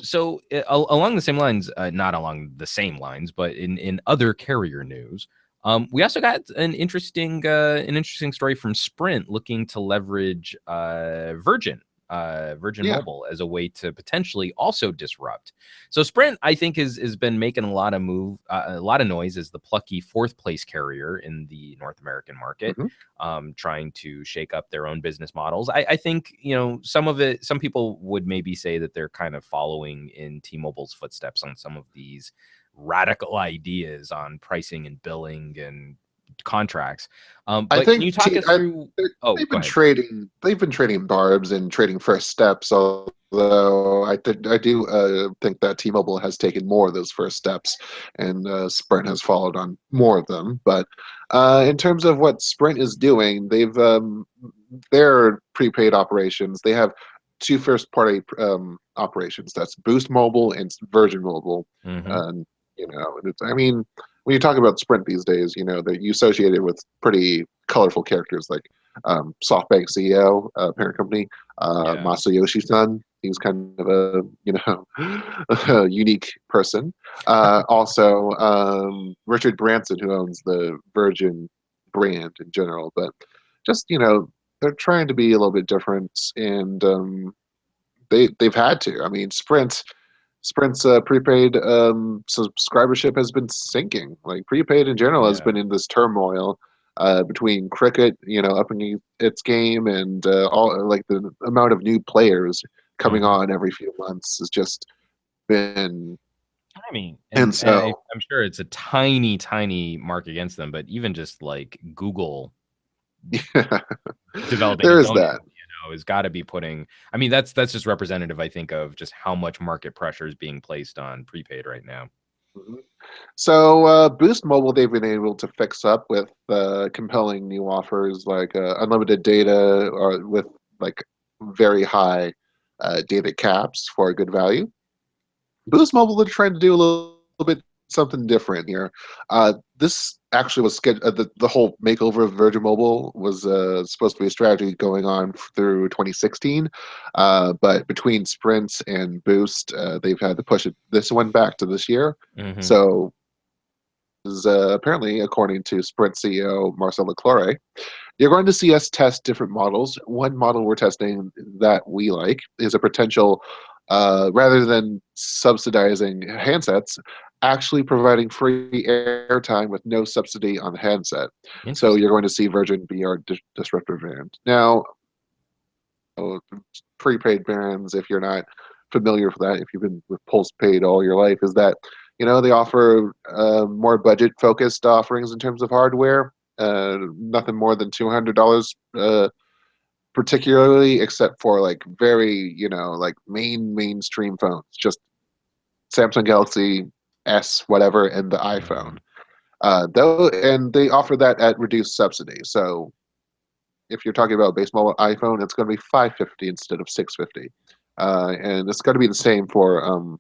so along the same lines, not along the same lines, but in other carrier news, we also got an interesting story from Sprint looking to leverage Virgin Mobile as a way to potentially also disrupt. So Sprint, I think, has been making a lot of noise as the plucky 4th place carrier in the North American market, trying to shake up their own business models. I think, some people would maybe say that they're kind of following in T-Mobile's footsteps on some of these radical ideas on pricing and billing and contracts. But I think, can you talk us through? They've been trading barbs and trading first steps. Although I do think that T-Mobile has taken more of those first steps, and Sprint has followed on more of them. But in terms of what Sprint is doing, they've their prepaid operations. They have 2 first-party operations. That's Boost Mobile and Virgin Mobile. I mean, when you talk about Sprint these days, that you associate it with pretty colorful characters like SoftBank CEO, parent company, Masayoshi-san. He's kind of a unique person. Also, Richard Branson, who owns the Virgin brand in general. But just they're trying to be a little bit different, and they've had to. I mean, Sprint's prepaid subscribership has been sinking. Like prepaid in general has Yeah. been in this turmoil between cricket, upping its game, and all like the amount of new players coming Mhm. on every few months has just been. I mean, And I'm sure it's a tiny, tiny mark against them, but even just like Google yeah, developing there its is own, that. has got to be putting. I mean, that's just representative, I think, of just how much market pressure is being placed on prepaid right now. Mhm. So Boost Mobile, they've been able to fix up with compelling new offers like unlimited data or with like very high data caps for a good value. Boost Mobile, they're trying to do a little bit something different here. This actually was scheduled. The whole makeover of Virgin Mobile was supposed to be a strategy going on through 2016, but between Sprint and Boost, they've had to push this one back to this year. Hmm. So is apparently, according to Sprint CEO Marcel Leclerc, you're going to see us test different models. One model we're testing that we like is a potential, rather than subsidizing handsets, actually providing free airtime with no subsidy on the handset. So Interesting. you're going to see Virgin be our disruptive brand. Now, prepaid brands, if you're not familiar with that, if you've been with postpaid all your life, is that they offer more budget focused offerings in terms of hardware. Nothing more than $200, particularly, except for like very like mainstream phones, just Samsung Galaxy S whatever and the iPhone. Mhm. Though, and they offer that at reduced subsidy. So if you're talking about a base model iPhone, it's going to be 550 instead of 650, and it's going to be the same for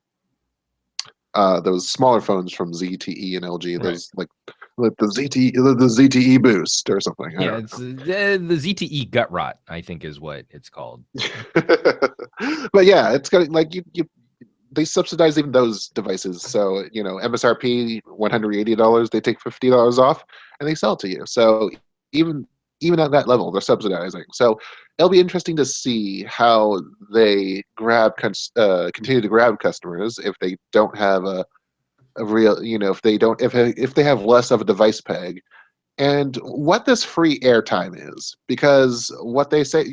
those smaller phones from ZTE and LG. Right. Those like the ZTE Boost or something. I Yeah, don't it's the ZTE gut rot, I think, is what it's called. know. But yeah, it's got like you they subsidize even those devices. So MSRP $180, they take $50 off, and they sell it to you. So even even at that level, they're subsidizing. So it'll be interesting to see how they continue to grab customers if they don't have a real, if they don't, if they have less of a device peg, and what this free airtime is, because what they say,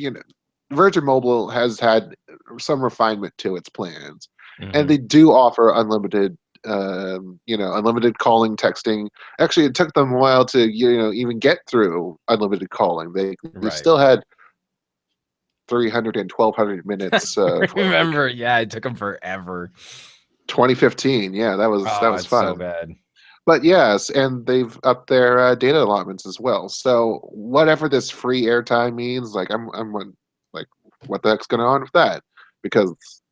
Virgin Mobile has had some refinement to its plans, and Hmm. they do offer unlimited, unlimited calling, texting. Actually, it took them a while to, even get through unlimited calling. They Right. still had 300 and 1200 minutes I for like remember. Yeah, it took them forever. 2015. Yeah, that Oh, was it's so fun. bad. But yes, and they've upped their data allotments as well. So whatever this free airtime means, like like what the heck's going on with that? Because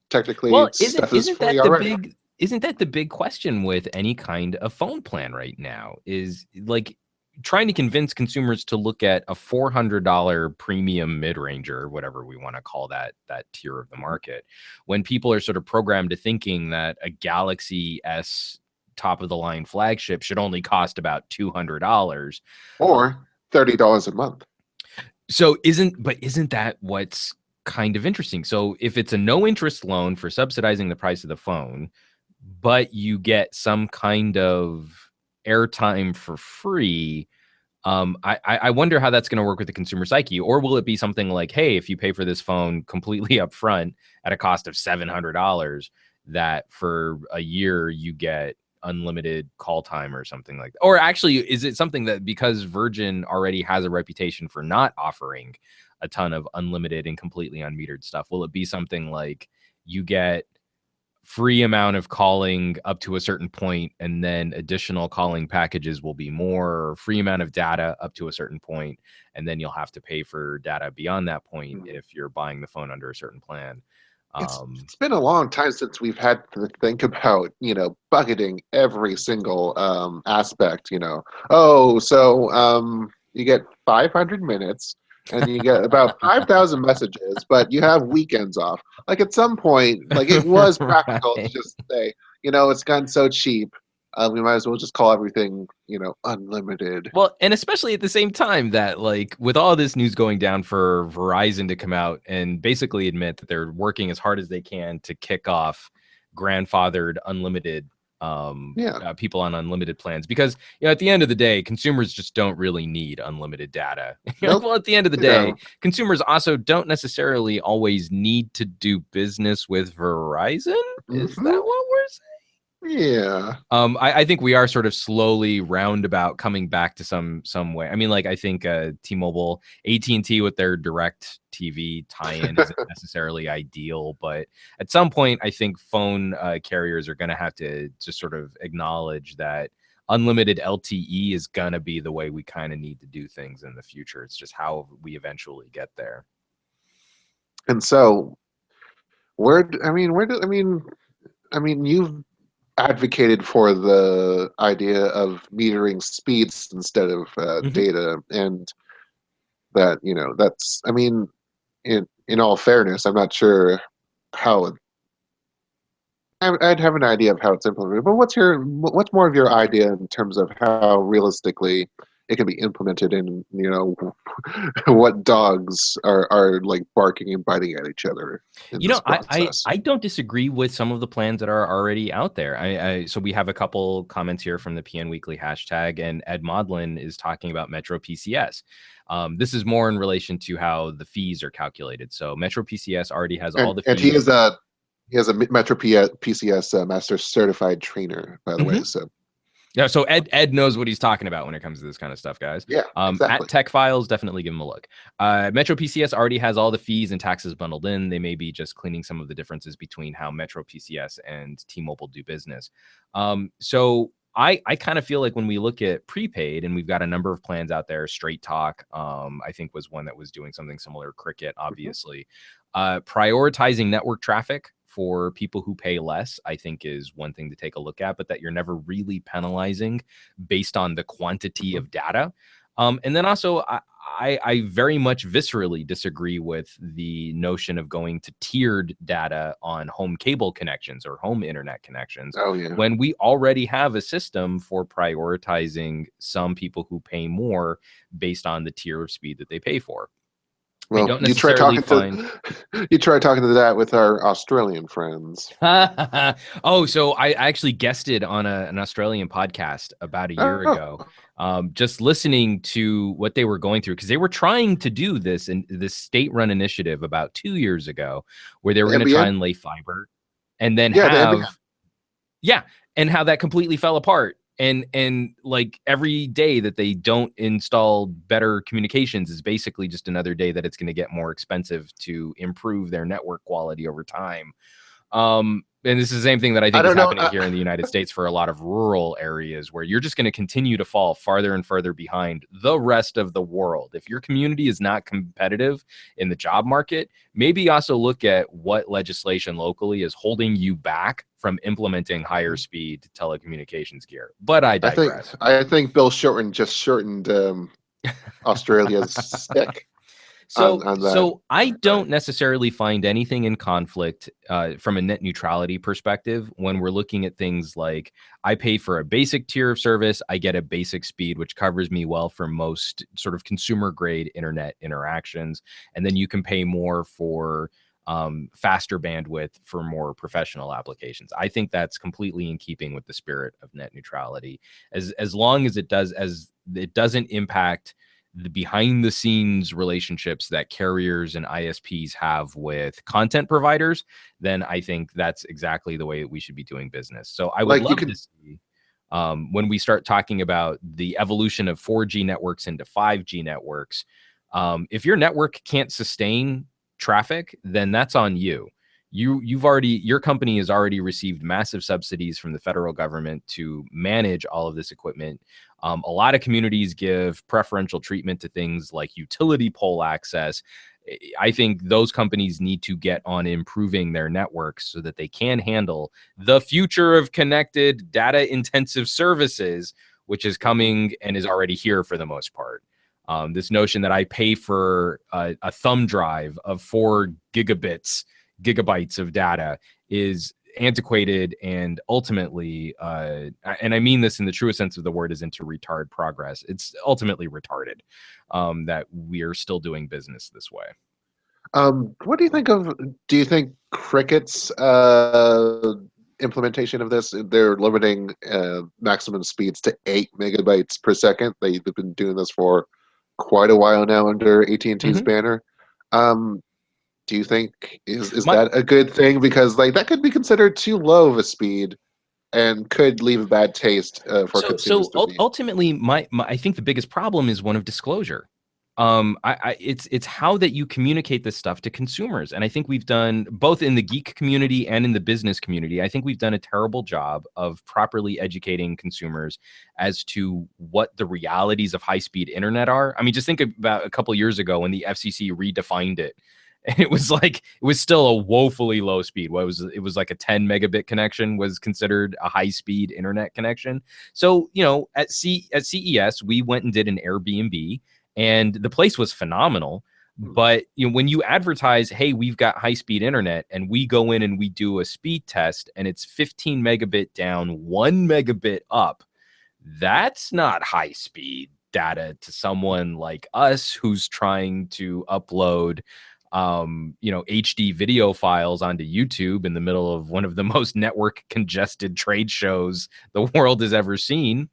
technically Well, stuff is free already. isn't that the big question with any kind of phone plan right now? Is like trying to convince consumers to look at a $400 premium mid-ranger, or whatever we want to call that tier of the market, when people are sort of programmed to thinking that a Galaxy S top of the line flagship should only cost about $200. Or $30 a month. So isn't that what's kind of interesting? So if it's a no interest loan for subsidizing the price of the phone, but you get some kind of airtime for free, I wonder how that's going to work with the consumer psyche. Or will it be something like, hey, if you pay for this phone completely upfront at a cost of $700, that for a year you get unlimited call time or something like that? Or actually, is it something that because Virgin already has a reputation for not offering a ton of unlimited and completely unmetered stuff, will it be something like you get free amount of calling up to a certain point, and then additional calling packages will be more, or free amount of data up to a certain point, and then you'll have to pay for data beyond that point Hmm. if you're buying the phone under a certain plan? It's been a long time since we've had to think about bucketing every single aspect. Oh, so you get 500 minutes and you get about 5,000 messages, but you have weekends off. Like at some point, like it was practical to Right. just say, it's gotten so cheap. we might as well just call everything, unlimited. Well, and especially at the same time that, like, with all this news going down, for Verizon to come out and basically admit that they're working as hard as they can to kick off grandfathered unlimited people on unlimited plans, because at the end of the day, consumers just don't really need unlimited data. Nope. Well, at the end of the day, consumers also don't necessarily always need to do business with Verizon. Is that what we're saying? Yeah. I think we are sort of slowly roundabout coming back to some way. I mean, like, I think T-Mobile, AT&T with their direct TV tie-in isn't necessarily ideal, but at some point, I think phone carriers are going to have to just sort of acknowledge that unlimited LTE is going to be the way we kind of need to do things in the future. It's just how we eventually get there. And so, you've advocated for the idea of metering speeds instead of data, and that that's, in all fairness, I'm not sure how I'd have an idea of how it's implemented, but what's more of your idea in terms of how realistically it can be implemented, and what dogs are like barking and biting at each other in this process? I don't disagree with some of the plans that are already out there. So we have a couple comments here from the PN Weekly hashtag, and Ed Modlin is talking about Metro PCS. This is more in relation to how the fees are calculated. So Metro PCS already has all the fees. And he has a Metro PCS Master Certified Trainer, by the way. So yeah, so Ed knows what he's talking about when it comes to this kind of stuff, guys. Yeah, exactly. At Tech Files, definitely give him a look. Metro PCS already has all the fees and taxes bundled in. They may be just cleaning some of the differences between how Metro PCS and T-Mobile do business. So I kind of feel like when we look at prepaid, and we've got a number of plans out there, Straight Talk, I think was one that was doing something similar, Cricket, obviously. Prioritizing network traffic for people who pay less, I think, is one thing to take a look at, but that you're never really penalizing based on the quantity of data. And then also, I very much viscerally disagree with the notion of going to tiered data on home cable connections or home internet connections. Oh, yeah. When we already have a system for prioritizing some people who pay more based on the tier of speed that they pay for. Well, you try talking to that with our Australian friends. Oh, so I actually guested on an Australian podcast about a year ago, just listening to what they were going through, because they were trying to do this in this state-run initiative about 2 years ago, where they were going to try and lay fiber, and then and how that completely fell apart. And like, every day that they don't install better communications is basically just another day that it's going to get more expensive to improve their network quality over time. And this is the same thing that I think is happening here in the United States for a lot of rural areas, where you're just going to continue to fall farther and further behind the rest of the world. If your community is not competitive in the job market, maybe also look at what legislation locally is holding you back from implementing higher speed telecommunications gear. But I digress. I think Bill Shorten just shortened Australia's stick. So I don't necessarily find anything in conflict from a net neutrality perspective when we're looking at things like, I pay for a basic tier of service, I get a basic speed, which covers me well for most sort of consumer grade internet interactions. And then you can pay more for faster bandwidth for more professional applications. I think that's completely in keeping with the spirit of net neutrality, as long as it doesn't impact the behind the scenes relationships that carriers and ISPs have with content providers. Then I think that's exactly the way we should be doing business. So I would love to see when we start talking about the evolution of 4G networks into 5G networks, if your network can't sustain traffic, then that's on you. Your company has already received massive subsidies from the federal government to manage all of this equipment. A lot of communities give preferential treatment to things like utility pole access. I think those companies need to get on improving their networks so that they can handle the future of connected data intensive services, which is coming and is already here for the most part. This notion that I pay for a thumb drive of 4 gigabytes of data is antiquated and ultimately, and I mean this in the truest sense of the word, isn't to retard progress. It's ultimately retarded that we're still doing business this way. What do you think of? Do you think Cricket's implementation of this? They're limiting maximum speeds to 8 megabytes per second. They've been doing this for quite a while now under AT&T's banner. Do you think is that a good thing? Because like that could be considered too low of a speed and could leave a bad taste for consumers. Ultimately, I think the biggest problem is one of disclosure. It's how that you communicate this stuff to consumers. And I think we've done, both in the geek community and in the business community, I think we've done a terrible job of properly educating consumers as to what the realities of high-speed internet are. I mean, just think about a couple years ago when the FCC redefined it. And it was still a woefully low speed. It was like a 10 megabit connection was considered a high speed internet connection. So, at CES, we went and did an Airbnb, and the place was phenomenal. But when you advertise, hey, we've got high speed internet, and we go in and we do a speed test and it's 15 megabit down, 1 megabit up, that's not high speed data to someone like us who's trying to upload HD video files onto YouTube in the middle of one of the most network congested trade shows the world has ever seen.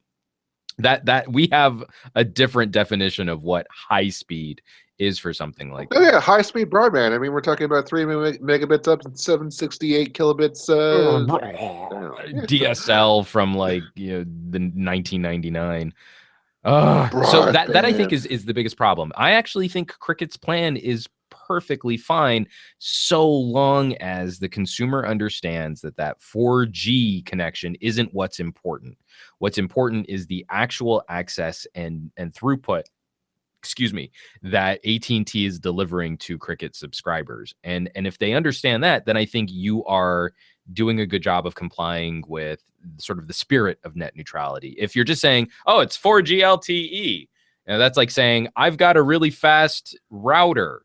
That we have a different definition of what high speed is for something like that. Oh yeah, high speed broadband. I mean, we're talking about 3 megabits up and 768 kilobits. DSL from the 1999. So that I think is the biggest problem. I actually think Cricket's plan is perfectly fine so long as the consumer understands that 4G connection isn't what's important. What's important is the actual access and throughput, that AT&T is delivering to Cricket subscribers. And if they understand that, then I think you are doing a good job of complying with sort of the spirit of net neutrality. If you're just saying, oh, it's 4G LTE, that's like saying, I've got a really fast router.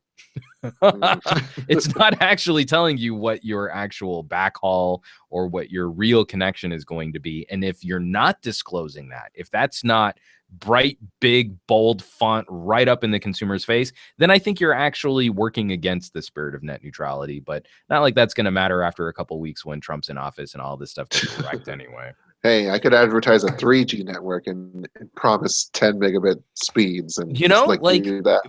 It's not actually telling you what your actual backhaul or what your real connection is going to be. And if you're not disclosing that, if that's not bright, big, bold font right up in the consumer's face, then I think you're actually working against the spirit of net neutrality. But not like that's going to matter after a couple of weeks when Trump's in office and all this stuff gets wrecked anyway. Hey, I could advertise a 3G network and promise 10 megabit speeds, and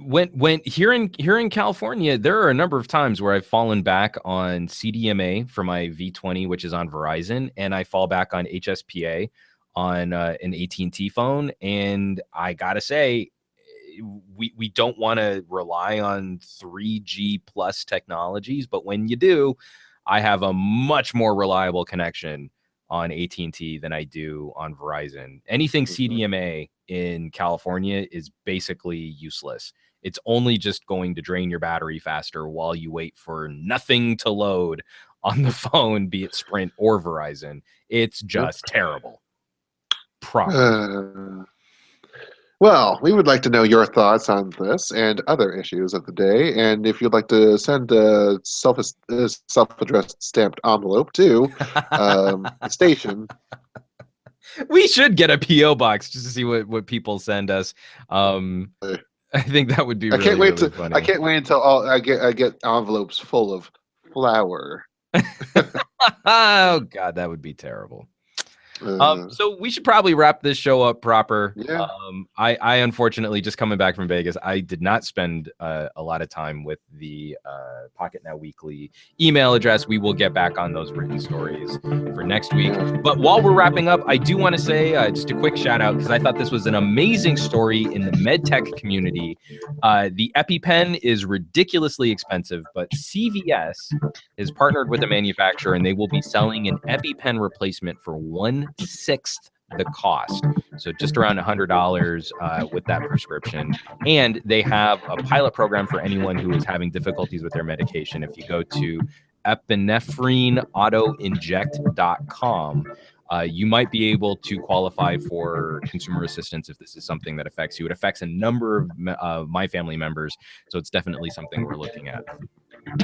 when here in California, there are a number of times where I've fallen back on CDMA for my V20, which is on Verizon, and I fall back on HSPA on an AT&T phone, and I gotta say, we don't want to rely on 3G plus technologies, but when you do, I have a much more reliable connection on AT&T than I do on Verizon. Anything CDMA in California is basically useless. It's only just going to drain your battery faster while you wait for nothing to load on the phone, be it Sprint or Verizon. It's just terrible. Well, we would like to know your thoughts on this and other issues of the day. And if you'd like to send a self-addressed stamped envelope to the station. We should get a P.O. box just to see what people send us. I think that would be really funny. I can't wait until I get envelopes full of flour. Oh, God, that would be terrible. So we should probably wrap this show up proper. Yeah. I unfortunately, just coming back from Vegas, I did not spend a lot of time with the Pocketnow Weekly email address. We will get back on those written stories for next week. But while we're wrapping up, I do want to say just a quick shout out, because I thought this was an amazing story in the medtech community. The EpiPen is ridiculously expensive, but CVS is partnered with a manufacturer, and they will be selling an EpiPen replacement for 1/6 the cost, so just around $100 with that prescription. And they have a pilot program for anyone who is having difficulties with their medication. If you go to epinephrineautoinject.com, you might be able to qualify for consumer assistance if this is something that affects you. It affects a number of my family members, so it's definitely something we're looking at.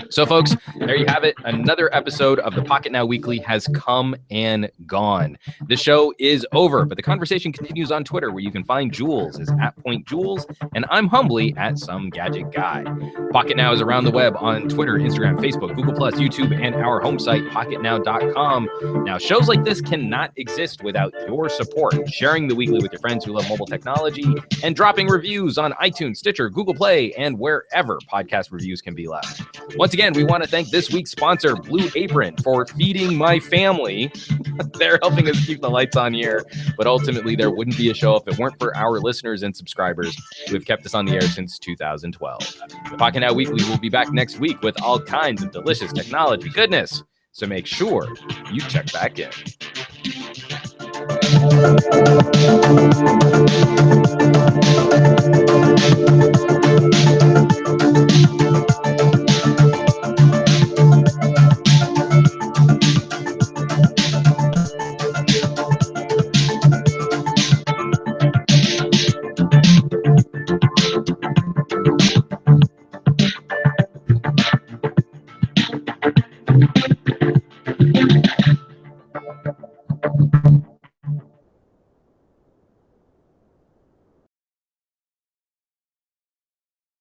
So, folks, there you have it. Another episode of the Pocketnow Weekly has come and gone. The show is over, but the conversation continues on Twitter, where you can find Jules is @PointJules, and I'm humbly @SomeGadgetGuy. Pocketnow is around the web on Twitter, Instagram, Facebook, Google+, YouTube, and our home site, pocketnow.com. Now, shows like this cannot exist without your support. Sharing the weekly with your friends who love mobile technology, and dropping reviews on iTunes, Stitcher, Google Play, and wherever podcast reviews can be left. Once again, we want to thank this week's sponsor, Blue Apron, for feeding my family. They're helping us keep the lights on here, but ultimately there wouldn't be a show if it weren't for our listeners and subscribers who have kept us on the air since 2012. The Pocketnow Weekly will be back next week with all kinds of delicious technology goodness, so make sure you check back in.